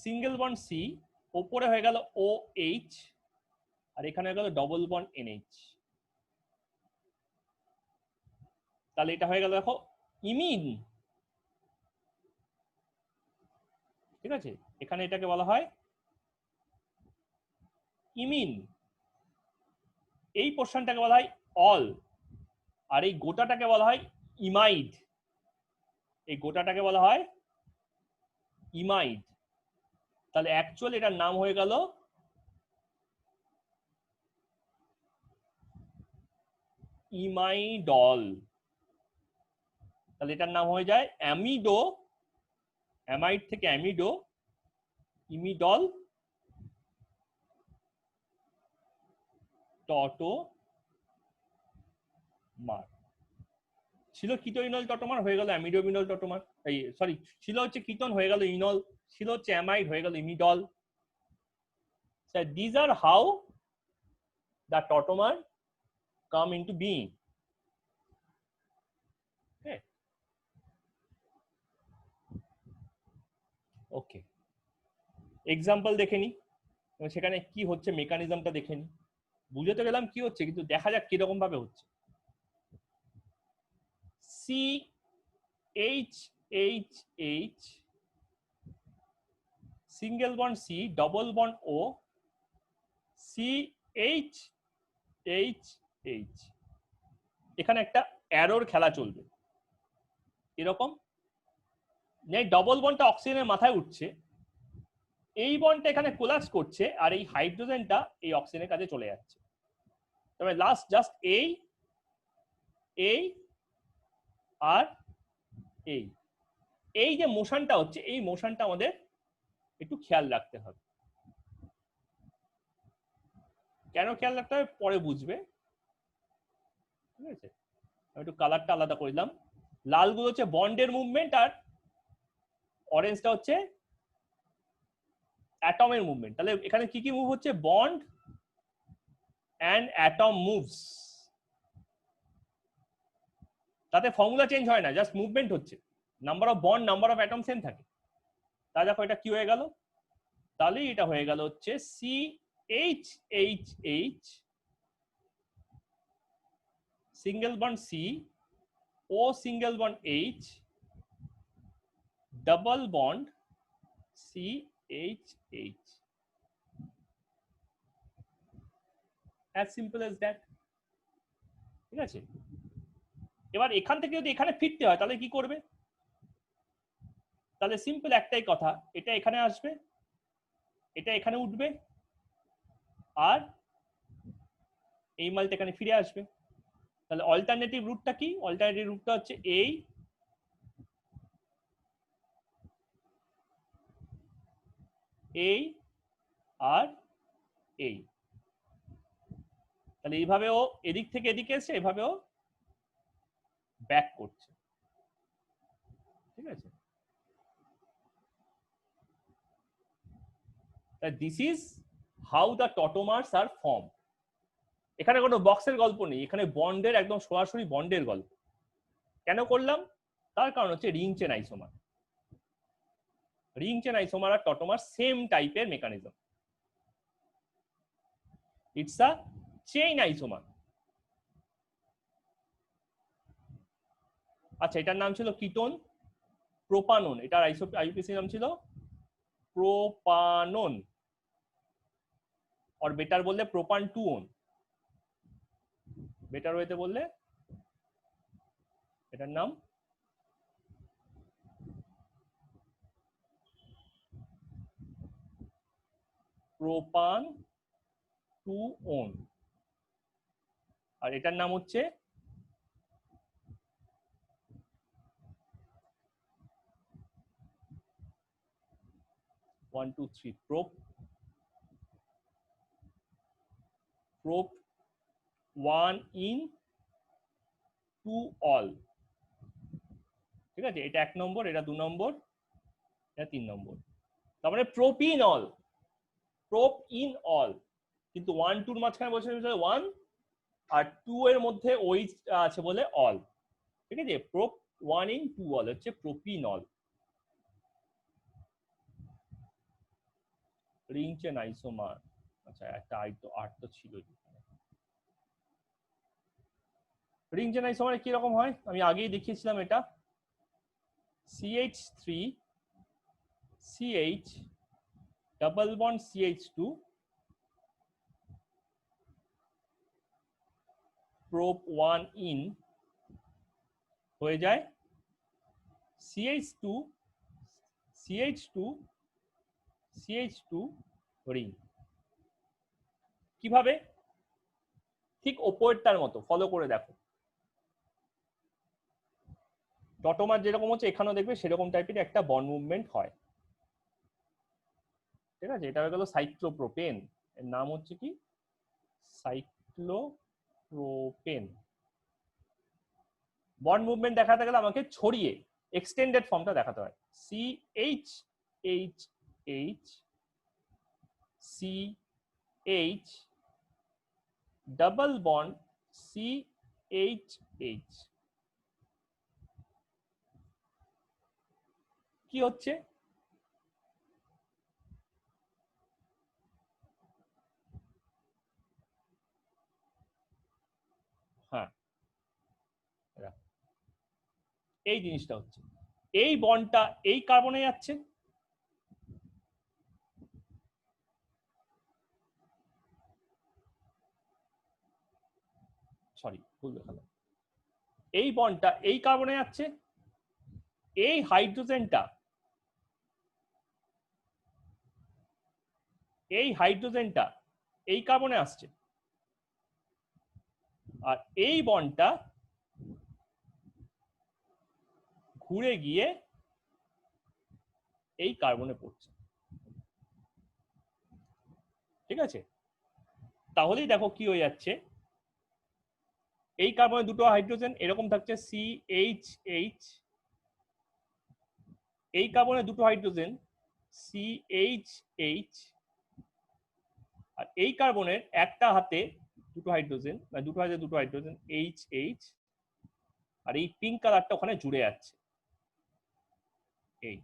সিঙ্গেল বন্ড সি ওপরে হয়ে গেল OH আর এখানে হয়ে গেল ডবল বন্ড NH। তাহলে এটা হয়ে গেল দেখো ইমিন। ঠিক আছে, এখানে এটাকে বলা হয় ইমিন, এই পোর্শনটাকে বলা হয় অল, আর এই গোটাটাকে বলা হয় ইমাইড। এই গোটাটাকে বলা হয় ইমাইড। তাহলে অ্যাকচুয়ালি এটার নাম হয়ে গেল ইমাইডল। তাহলে এটার নাম হয়ে যায় অ্যামিডো, অ্যামাইড থেকে অ্যামিডো, ইমিডল টটোমার। ছিল কিটোইনল টটোমার হয়ে গেল অ্যামিডোমিনল টটোমার, এই সরি ছিল হচ্ছে কিটোন হয়ে গেল ইনল, ছিল হচ্ছে অ্যামাইড হয়ে গেল ইমিডল। So these are how the tautomer come into being. Okay. Okay. Example দেখে নি, সেখানে কি হচ্ছে মেকানিজমটা দেখে নি। বুঝে তো গেলাম কি হচ্ছে, কিন্তু দেখা যাক কিরকম ভাবে হচ্ছে। CH single bond C double bond O, CH এখানে একটা অ্যারোর খেলা চলবে এরকম। ডবল বন্ডটা অক্সিজেনের মাথায় উঠছে, এই বন্ডটা এখানে কোলাপস করছে আর এই হাইড্রোজেনটা এই অক্সিজেনের কাছে চলে যাচ্ছে। তবে লাস্ট জাস্ট এই আর এই যে মোশনটা হচ্ছে, এই মোশনটা আমাদের একটু খেয়াল রাখতে হবে। কেন খেয়াল রাখতে হবে পরে বুঝবে। ঠিক আছে, আমি একটু কালারটা আলাদা করে দিলাম। লালগুলো হচ্ছে বন্ডের মুভমেন্ট আর অরেঞ্জটা হচ্ছে অ্যাটমের মুভমেন্ট। তাহলে এখানে কি কি মুভ হচ্ছে, বন্ড অ্যান্ড অ্যাটম মুভস। তাতে ফর্মুলা চেঞ্জ হয় না, জাস্ট মুভমেন্ট হচ্ছে, number of bond number of atom same থাকে। তা দেখো এটা কি হয়ে গেল, তাহলে এটা হয়ে গেল হচ্ছে CH single bond C, O single bond H, double bond CH। as simple as that। ঠিক আছে, এবার এখান থেকে যদি এখানে ফিরতে হয় তাহলে কি করবে, তাহলে সিম্পল একটাই কথা, এটা এখানে আসবে, এটা এখানে উঠবে আর এই মালটা এখানে ফিরে আসবে। তাহলে অল্টারনেটিভ রুটটা কি, অল্টারনেটিভ রুটটা হচ্ছে এই আর এই। তাহলে এইভাবেও এদিক থেকে এদিকে এসে এভাবেও ব্যাক করছে। ঠিক আছে, that this is how the tautomers are formed. এখানে কোনো বক্সের গল্প নেই, এখানে বন্ডের একদম সরাসরি বন্ডের গল্প। কেন করলাম? তার কারণ হচ্ছে ring chain isomer. Ring chain isomer আর টটোমার সেম টাইপের মেকানিজম। It's a chain isomer. আচ্ছা, এটার নাম ছিল কিটোন প্রোপানন, এটার আইউপিএসি নাম ছিল প্রোপানন, और বেটার বললে প্রোপান টু ওন, বেটার ওয়েতে বললে এটার নাম প্রোপান টু ওন, আর এটার নাম হচ্ছে 1 2 3 prop 1 in 2 all। ঠিক আছে, এটা 1 নম্বর, এটা 2 নম্বর, এটা 3 নম্বর। তার মানে prop in all, prop in all, কিন্তু 1 2 এর মাঝখানে বসে 1 আর 2 এর মধ্যে ওই আছে বলে অল। ঠিক আছে, প্রোপ 1 in 2 all হচ্ছে প্রোপিনল। রিং চেন আইসোমার, আচ্ছা একটা আর তো ছিল। রিং চেন আইসোমারে কি রকম হয় আমি আগেই দেখিয়েছিলাম, এটা CH3 CH double bond CH2 prop 1 in হয়ে যায় CH2 CH2 রিং। কিভাবে? ঠিক ওপরটার মতো, ফলো করে দেখো। টটোমার যেরকম হচ্ছে এখানেও দেখবে সেরকম টাইপের একটা বন্ড মুভমেন্ট হয়। ঠিক আছে, এটা হয়ে গেল সাইক্লোপ্রোপেন, এর নাম হচ্ছে কি সাইক্লোপ্রোপেন। বন্ড মুভমেন্ট দেখাতে গেলে আমাকে ছড়িয়ে এক্সটেন্ডেড ফর্মটা দেখাতে হয়। CH CH double bond CH কি হচ্ছে? হ্যাঁ, এই জিনিসটা হচ্ছে, এই বন্ডটা এই কার্বনে যাচ্ছে, সরি ভুল দেখালাম, এই বন্ডটা এই কার্বনে যাচ্ছে, এই হাইড্রোজেনটা এই কার্বনে আসছে, আর এই বন্ডটা ঘুরে গিয়ে এই কার্বনে পড়ছে। ঠিক আছে, তাহলেই দেখো কি হয়ে যাচ্ছে, এই কার্বনে দুটো হাইড্রোজেন এরকম থাকছে CH, এই কার্বনে দুটো হাইড্রোজেন CH, আর এই কার্বনের একটা হাতে দুটো হাইড্রোজেন, মানে দুটো হাইড্রোজেন HH, আর এই পিঙ্ক কালারটা ওখানে জুড়ে যাচ্ছে। এই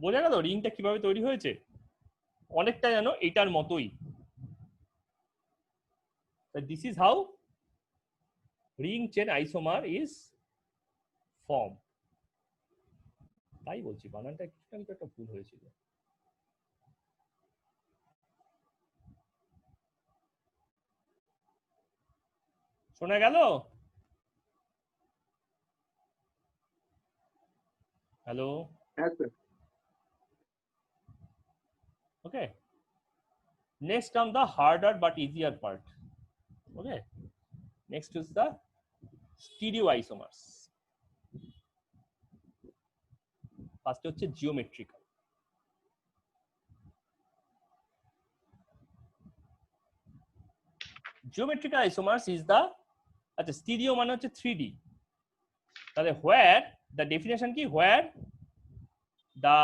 বোঝা গেল রিংটা কিভাবে তৈরি হয়েছে? অনেকটা যেন এটার মতোই। This is how ring chain isomer is form. তাই বলছি বানানটা কিন্তু একটা ভুল হয়েছিল। শোনা গেল? Hello? Okay. Next come the harder but easier part. Okay. Next is the stereoisomers. First হচ্ছে geometrical. Geometrical isomers is the আচ্ছা স্টিরিও মানে হচ্ছে 3D, তাহলে হোয়ার দ্য ডেফিনেশন কি, where the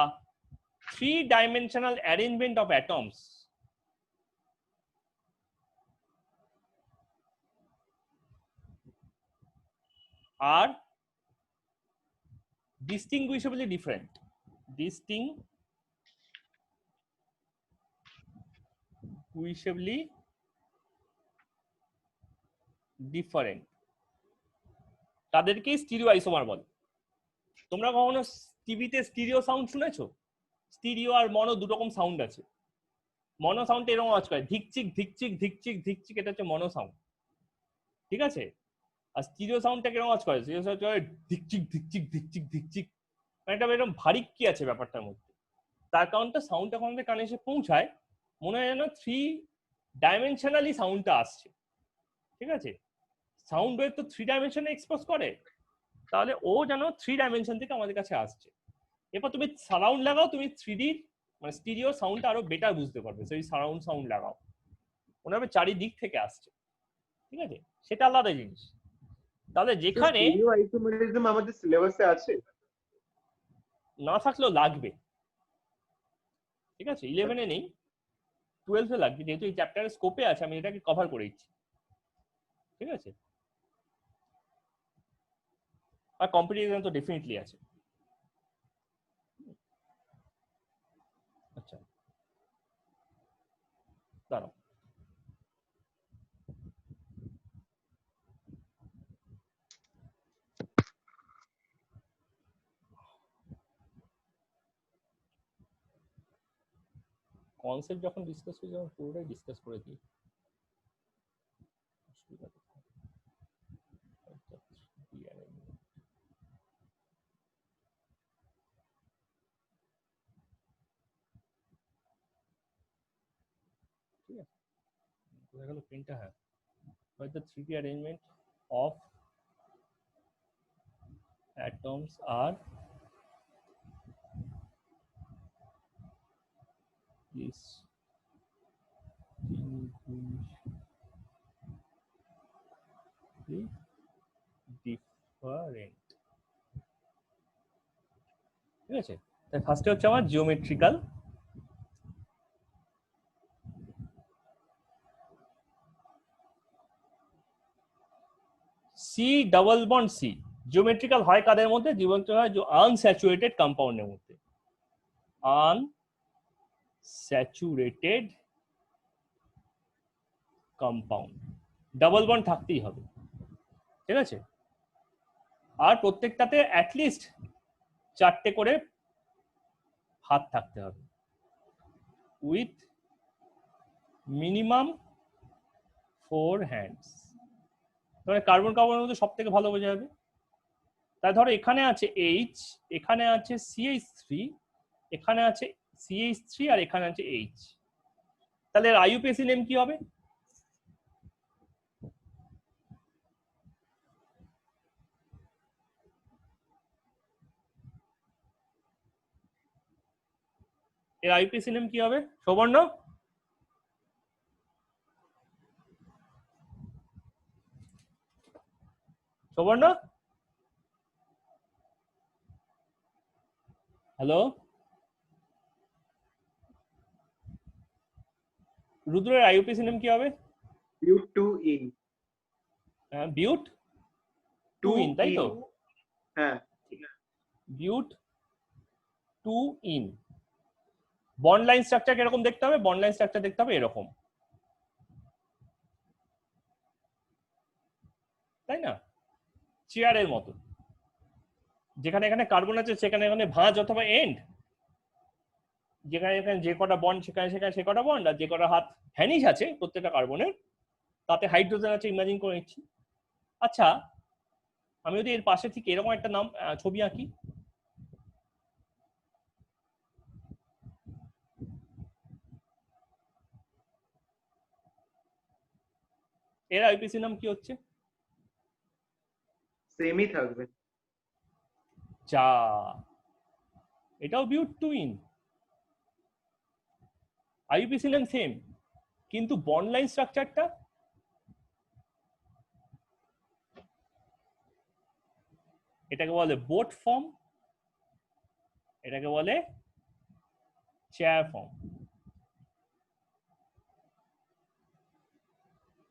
3-dimensional arrangement of atoms are distinguishably different, distinguishably different, তাদেরকে স্টিরিও আইসোমার বলে। তোমরা কখনো টিভিতে স্টিরিও সাউন্ড শুনেছো? স্টিরিও আর মনো দু রকম সাউন্ড আছে। মনো সাউন্ড এরকম আওয়াজ করে, ধিকচিক ধিকচিক ধিকচিক ধিকচিক, এটা হচ্ছে মনো সাউন্ড, ঠিক আছে? আর স্টিরিও সাউন্ডটা কিরকম আওয়াজ করে, স্টিরিও সাউন্ড করে ধিকচিক ধিকচিক ধিকচিক ধিকচিক, মানে এটা এরকম ভারী কি আছে ব্যাপারটার মধ্যে। তার কারণটা সাউন্ডটা যখন আমাদের কানে এসে পৌঁছায় মনে হয় যেন 3-ডাইমেনশনালি সাউন্ডটা আসছে, ঠিক আছে? সাউন্ড ওয়েভ তো 3 ডাইমেনশনে এক্সপোজ করে, তাহলে ও যেন 3 ডাইমেনশন থেকে আমাদের কাছে আসছে। এরপর তুমি সারাউন্ড লাগাও, তুমি 3D মানে স্টিরিও সাউন্ডটা আরো বেটার বুঝতে পারবে, সেই সারাউন্ড সাউন্ড লাগাও, মনে হবে চারিদিক থেকে আসছে, ঠিক আছে? সেটা আলাদা জিনিস। তাহলে যেখানে স্টিরিও আইসোমারিজম আমাদের সিলেবাসে আছে? না থাকলেও লাগবে, ঠিক আছে? 11-এ নেই, 12-এ লাগবে, যেহেতু এই চ্যাপ্টারের স্কোপে আছে আমি এটাকে কভার করে দিচ্ছি, ঠিক আছে? আর কম্পিটিশন তো ডেফিনেটলি আছে। আচ্ছা দাঁড়াও, কনসেপ্ট যখন ডিসকাস করি যখন পুরোটাই ডিসকাস করে দিই, অসুবিধা কোথায়? ঠিক আছে, কোথায় গেল প্রিন্টটা? হ্যাঁ, but the 3D arrangement of atoms are different, ঠিক আছে? তাই ফার্স্টে হচ্ছে আমার geometrical, C double bond C. Geometrical হয় কাদের মধ্যে? জিওমেট্রিক্যাল হয় আনস্যাচুরেটেড কম্পাউন্ডের মধ্যে, আনস্যাচুরেটেড কম্পাউন্ড, ডাবল বন্ড থাকতেই হবে, ঠিক আছে? আর প্রত্যেকটাতে অ্যাটলিস্ট 4টে করে হাত থাকতে হবে, উইথ মিনিমাম 4 হ্যান্ডস। তবে কার্বন কার্বনের মধ্যে সব থেকে ভালো বোঝা যাবে। তাই ধরো এখানে আছে এইচ, এখানে আছে CH3, এখানে আছে CH3 আর এখানে আছে এইচ, তাহলে এর আইইউপিএসি নেম কি হবে? এর আইইউপিএসি নেম কি হবে? সবর্ণ, সবর্ণ, হ্যালো রুদ্রের আইইউপিএসি নেম কি হবে? But two ene. But two ene, তাই তো? হ্যাঁ, but two ene. Bond line structure কিরকম দেখতে হবে? বন্ড লাইন স্ট্রাকচার দেখতে হবে এরকম, তাই না? চেয়ারের মতো, যেখানে এখানে কার্বন আছে সেখানে এখানে ভাঁজ অথবা এন্ড, যেখানে এখানে যে কটা বন্ড সেখানে সেখানে সে কটা বন্ড, আর যে কটা হাত ভ্যানিশ আছে প্রত্যেকটা কার্বনের, তাতে হাইড্রোজেন আছে ইমাজিন করে নিচ্ছি। আচ্ছা আমি যদি এর পাশে ঠিক এরকম একটা নাম ছবি আঁকি, এর আইপিসি নাম কি হচ্ছে? সেমই থাকবে। চা, এটাও বিউট টু ইন, আইপিসি নাম সেম, কিন্তু বন্ড লাইন স্ট্রাকচারটা এটাকে বলে বোট ফর্ম, এটাকে বলে চেয়ার ফর্ম।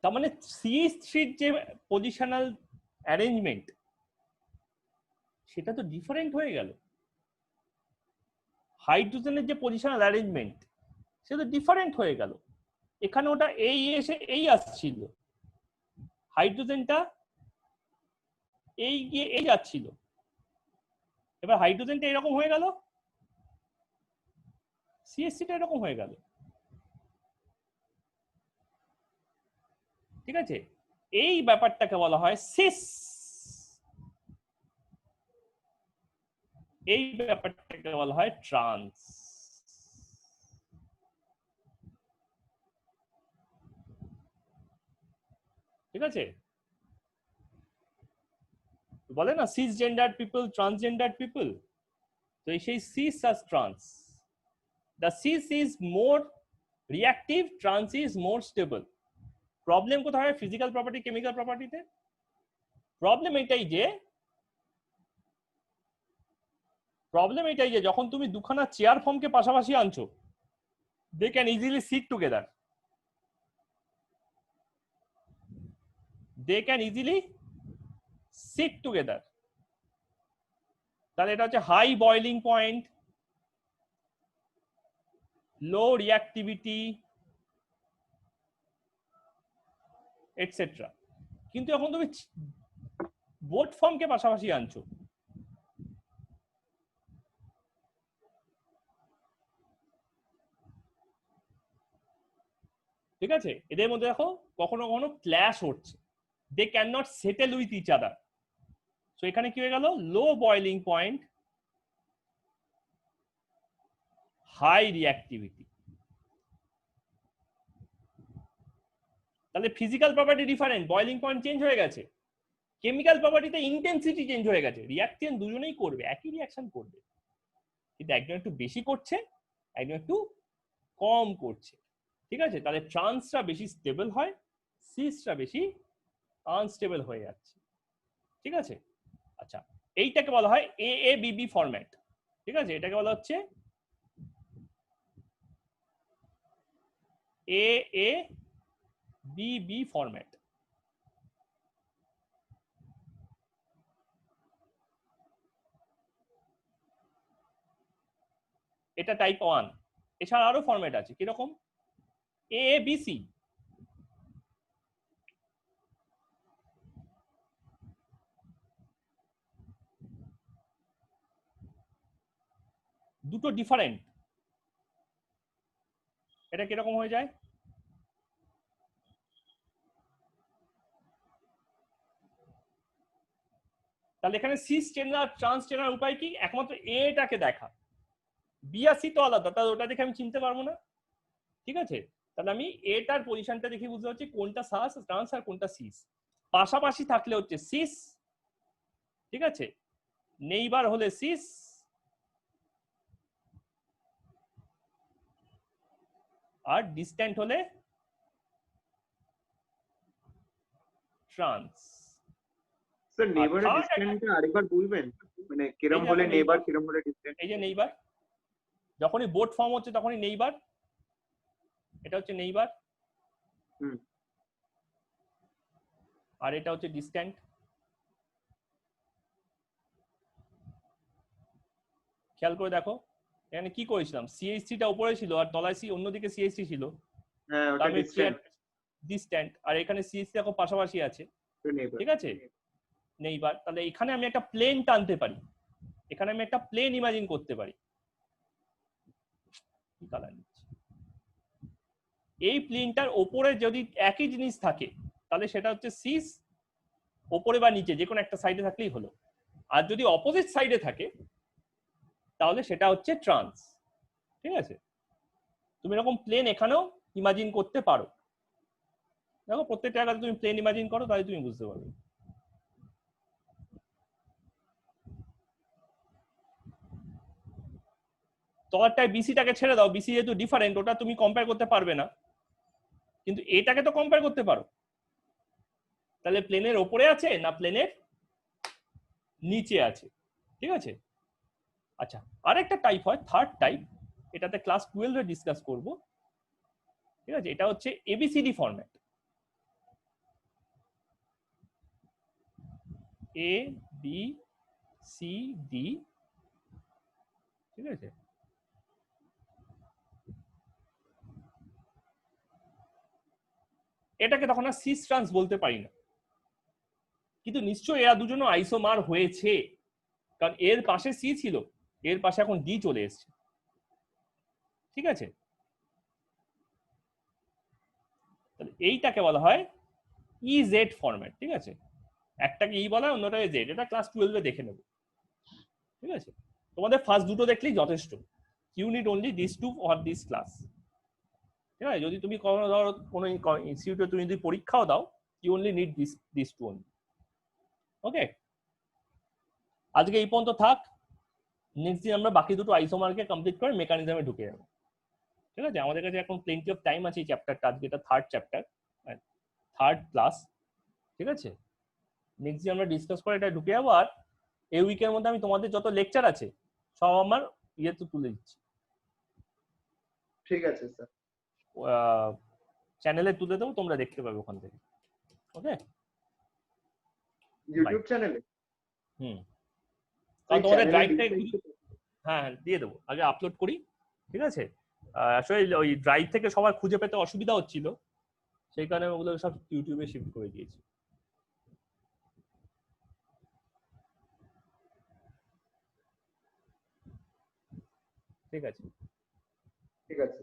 তার মানে CH3 যে পজিশনাল অ্যারেঞ্জমেন্ট সেটা তো ডিফারেন্ট হয়ে গেল। হাইড্রোজেনের যে পজিশনাল অ্যারেঞ্জমেন্ট সেটা তো ডিফারেন্ট হয়ে গেল। এখানে ওটা এই এসে এই আসছিল, হাইড্রোজেনটা এই গিয়ে এই যাচ্ছিল, এবার হাইড্রোজেনটা এরকম হয়ে গেল, CH3টা এরকম হয়ে গেল। ঠিক আছে, এই ব্যাপারটাকে বলা হয় সিস। এই ব্যাপারটাকে বলা হয় ট্রান্স। ঠিক আছে, বলে না cisgender people, transgender people, তো সেই সিস আর trans. The cis is more reactive, trans is more stable. Problem কোথায় হয়? ফিজিক্যাল প্রপার্টি, কেমিক্যাল প্রপার্টিতে। প্রবলেম এটাই যে যখন তুমি দুখানা চেয়ার ফর্মকে পাশাপাশি আনছো, they can easily sit together, they can easily sit together। তাহলে এটা হচ্ছে high boiling point, low reactivity etcetera. কিন্তু এখন তুমি বোট ফর্মকে পাশাপাশি আনছো, ঠিক আছে, এদের মধ্যে দেখো কখনো কখনো ক্ল্যাশ হচ্ছে, they can not settle with each other. So এখানে কি হয়ে গেল? Low boiling point, high reactivity. তাহলে physical property different, boiling point change হয়ে গেছে। কেমিক্যাল প্রপার্টিতে ইন্টেন্সিটি চেঞ্জ হয়ে গেছে, রিঅ্যাকশন দুজনেই করবে, একই রিঅ্যাকশন করবে, কিন্তু একজন একটু বেশি করছে, একজন একটু কম করছে। ঠিক আছে, তাহলে ট্রান্সটা বেশি স্টেবল হয়, সিসটা বেশি আনস্টেবল হয়ে যাচ্ছে। ঠিক আছে, আচ্ছা, এইটাকে বলা হয় AABB ফরম্যাট। ঠিক আছে, এটাকে বলা হচ্ছে AABB ফরম্যাট। এটা টাইপ 1। এছাড়া আরো ফরম্যাট আছে, কিরকম? AABC। দুটো ডিফারেন্ট। এটা কিরকম হয়ে যায়? তাহলে এখানে সিস চেনার, ট্রান্স চেনার উপায় কি? একমাত্র এটাকে দেখা, বি আর সি তো আলাদা, তাহলে ওটা দেখে আমি চিনতে পারবো না। ঠিক আছে, তাহলে আমি এটার পজিশনটা দেখে বুঝতে পারছি কোনটা সাস ট্রান্স আর কোনটা সিস। পাশাপাশি থাকলে হচ্ছে সিস, ঠিক আছে, নেইবার হলে সিস, আর ডিস্ট্যান্ট হলে ট্রান্স। স্যার নেইবার আর ডিসট্যান্টটা আরেকবার বলবেন, মানে কিরম হলে নেইবার, কিরম হলে ডিসট্যান্ট? এই যে নেইবার, যখনই বোট ফর্ম হচ্ছে তখনই নেইবার, এটা হচ্ছে নেইবার, আর এটা হচ্ছে ডিস্ট্যান্ট। খেয়াল করে দেখো এখানে কি করেছিলাম, CH3টা উপরে ছিল আর তলায় অন্যদিকে CH3 ছিল, হ্যাঁ ওটা ডিস্ট্যান্ট, আর এখানে CH3 দেখো পাশাপাশি আছে। ঠিক আছে, নেইবার। তাহলে এখানে আমি একটা প্লেন টানতে পারি, এখানে আমি একটা প্লেন ইমাজিন করতে পারি। কি কালার নিচ্ছি? এই প্লেনটার ওপরে যদি একই জিনিস থাকে তাহলে সেটা হচ্ছে সিস, ওপরে বা নিচে যে কোনো একটা সাইডে থাকলেই হলো। আর যদি অপোজিট সাইডে থাকে তাহলে সেটা হচ্ছে ট্রান্স। ঠিক আছে, তুমি এরকম প্লেন এখানেও ইমাজিন করতে পারো। দেখো প্রত্যেকটা জায়গায় তুমি প্লেন ইমাজিন করো তাহলে তুমি বুঝতে পারবে। তলারটায় বিসিটাকে ছেড়ে দাও, বিসি যেহেতু ডিফারেন্ট ওটা তুমি কম্পেয়ার করতে পারবে না, কিন্তু এটাকে তো কম্পেয়ার করতে পারো। তাহলে প্লেনের ওপরে আছে না প্লেনের নিচে আছে, ঠিক আছে? আচ্ছা, আরেকটা টাইপ হয় থার্ড টাইপ, এটাতে ক্লাস 12 এ ডিসকাস করব, ঠিক আছে? এটা হচ্ছে ABCD format. A B C D, ঠিক আছে? এটাকে তখন আর সিস ট্রান্স বলতে পারি না, কিন্তু নিশ্চয়ই এরা দুজনও আইসোমার হয়েছে, কারণ এর পাশে সি ছিল, এর পাশে এখন ডি চলে এসছে, ঠিক আছে? তাহলে এইটাকে বলা হয় ইজেড ফরম্যাট, ঠিক আছে? একটাকে ই বলা হয়, অন্যটাকে জেড, এটা ক্লাস 12 এ দেখে নেব, ঠিক আছে? তোমাদের ফার্স্ট দুটো দেখলেই যথেষ্ট, you need only this two for this class, ঠিক আছে? যদি তুমি কোনো ধরো কোনো ইনস্টিটিউটে তুমি যদি পরীক্ষাও দাও, you only need this to only. Okay, আজকে এই পর্যন্ত থাক, নেক্সট দিন আমরা বাকি দুটো আইসোমারকে কমপ্লিট করে মেকানিজমে ঢুকে যাবো, ঠিক আছে? আমাদের কাছে এখন প্লেন্টি অফ টাইম আছে এই চ্যাপ্টারটা, আজকে এটা থার্ড চ্যাপ্টার, থার্ড ক্লাস, ঠিক আছে? নেক্সট দিন আমরা ডিসকাস করে এটা ঢুকে যাবো। আর এই উইকের মধ্যে আমি তোমাদের যত লেকচার আছে সব আমার ইয়েতে তুলে দিচ্ছি, ঠিক আছে স্যার। চ্যানেলে তুলে দেবো, তোমরা দেখতে পাবে ওখান থেকে। ওকে, ইউটিউব চ্যানেলে? হুম, কারণ তোমাদের চ্যানেলে ড্রাইভ থেকে লিংক হ্যাঁ হ্যাঁ দিয়ে দেবো, আগে আপলোড করি, ঠিক আছে? আসলে ওই ড্রাইভ থেকে সবার খুঁজে পেতে অসুবিধা হচ্ছিল, সেই কারণে ওগুলো সব ইউটিউবে শিফট করে দিয়েছি। ঠিক আছে। ঠিক আছে।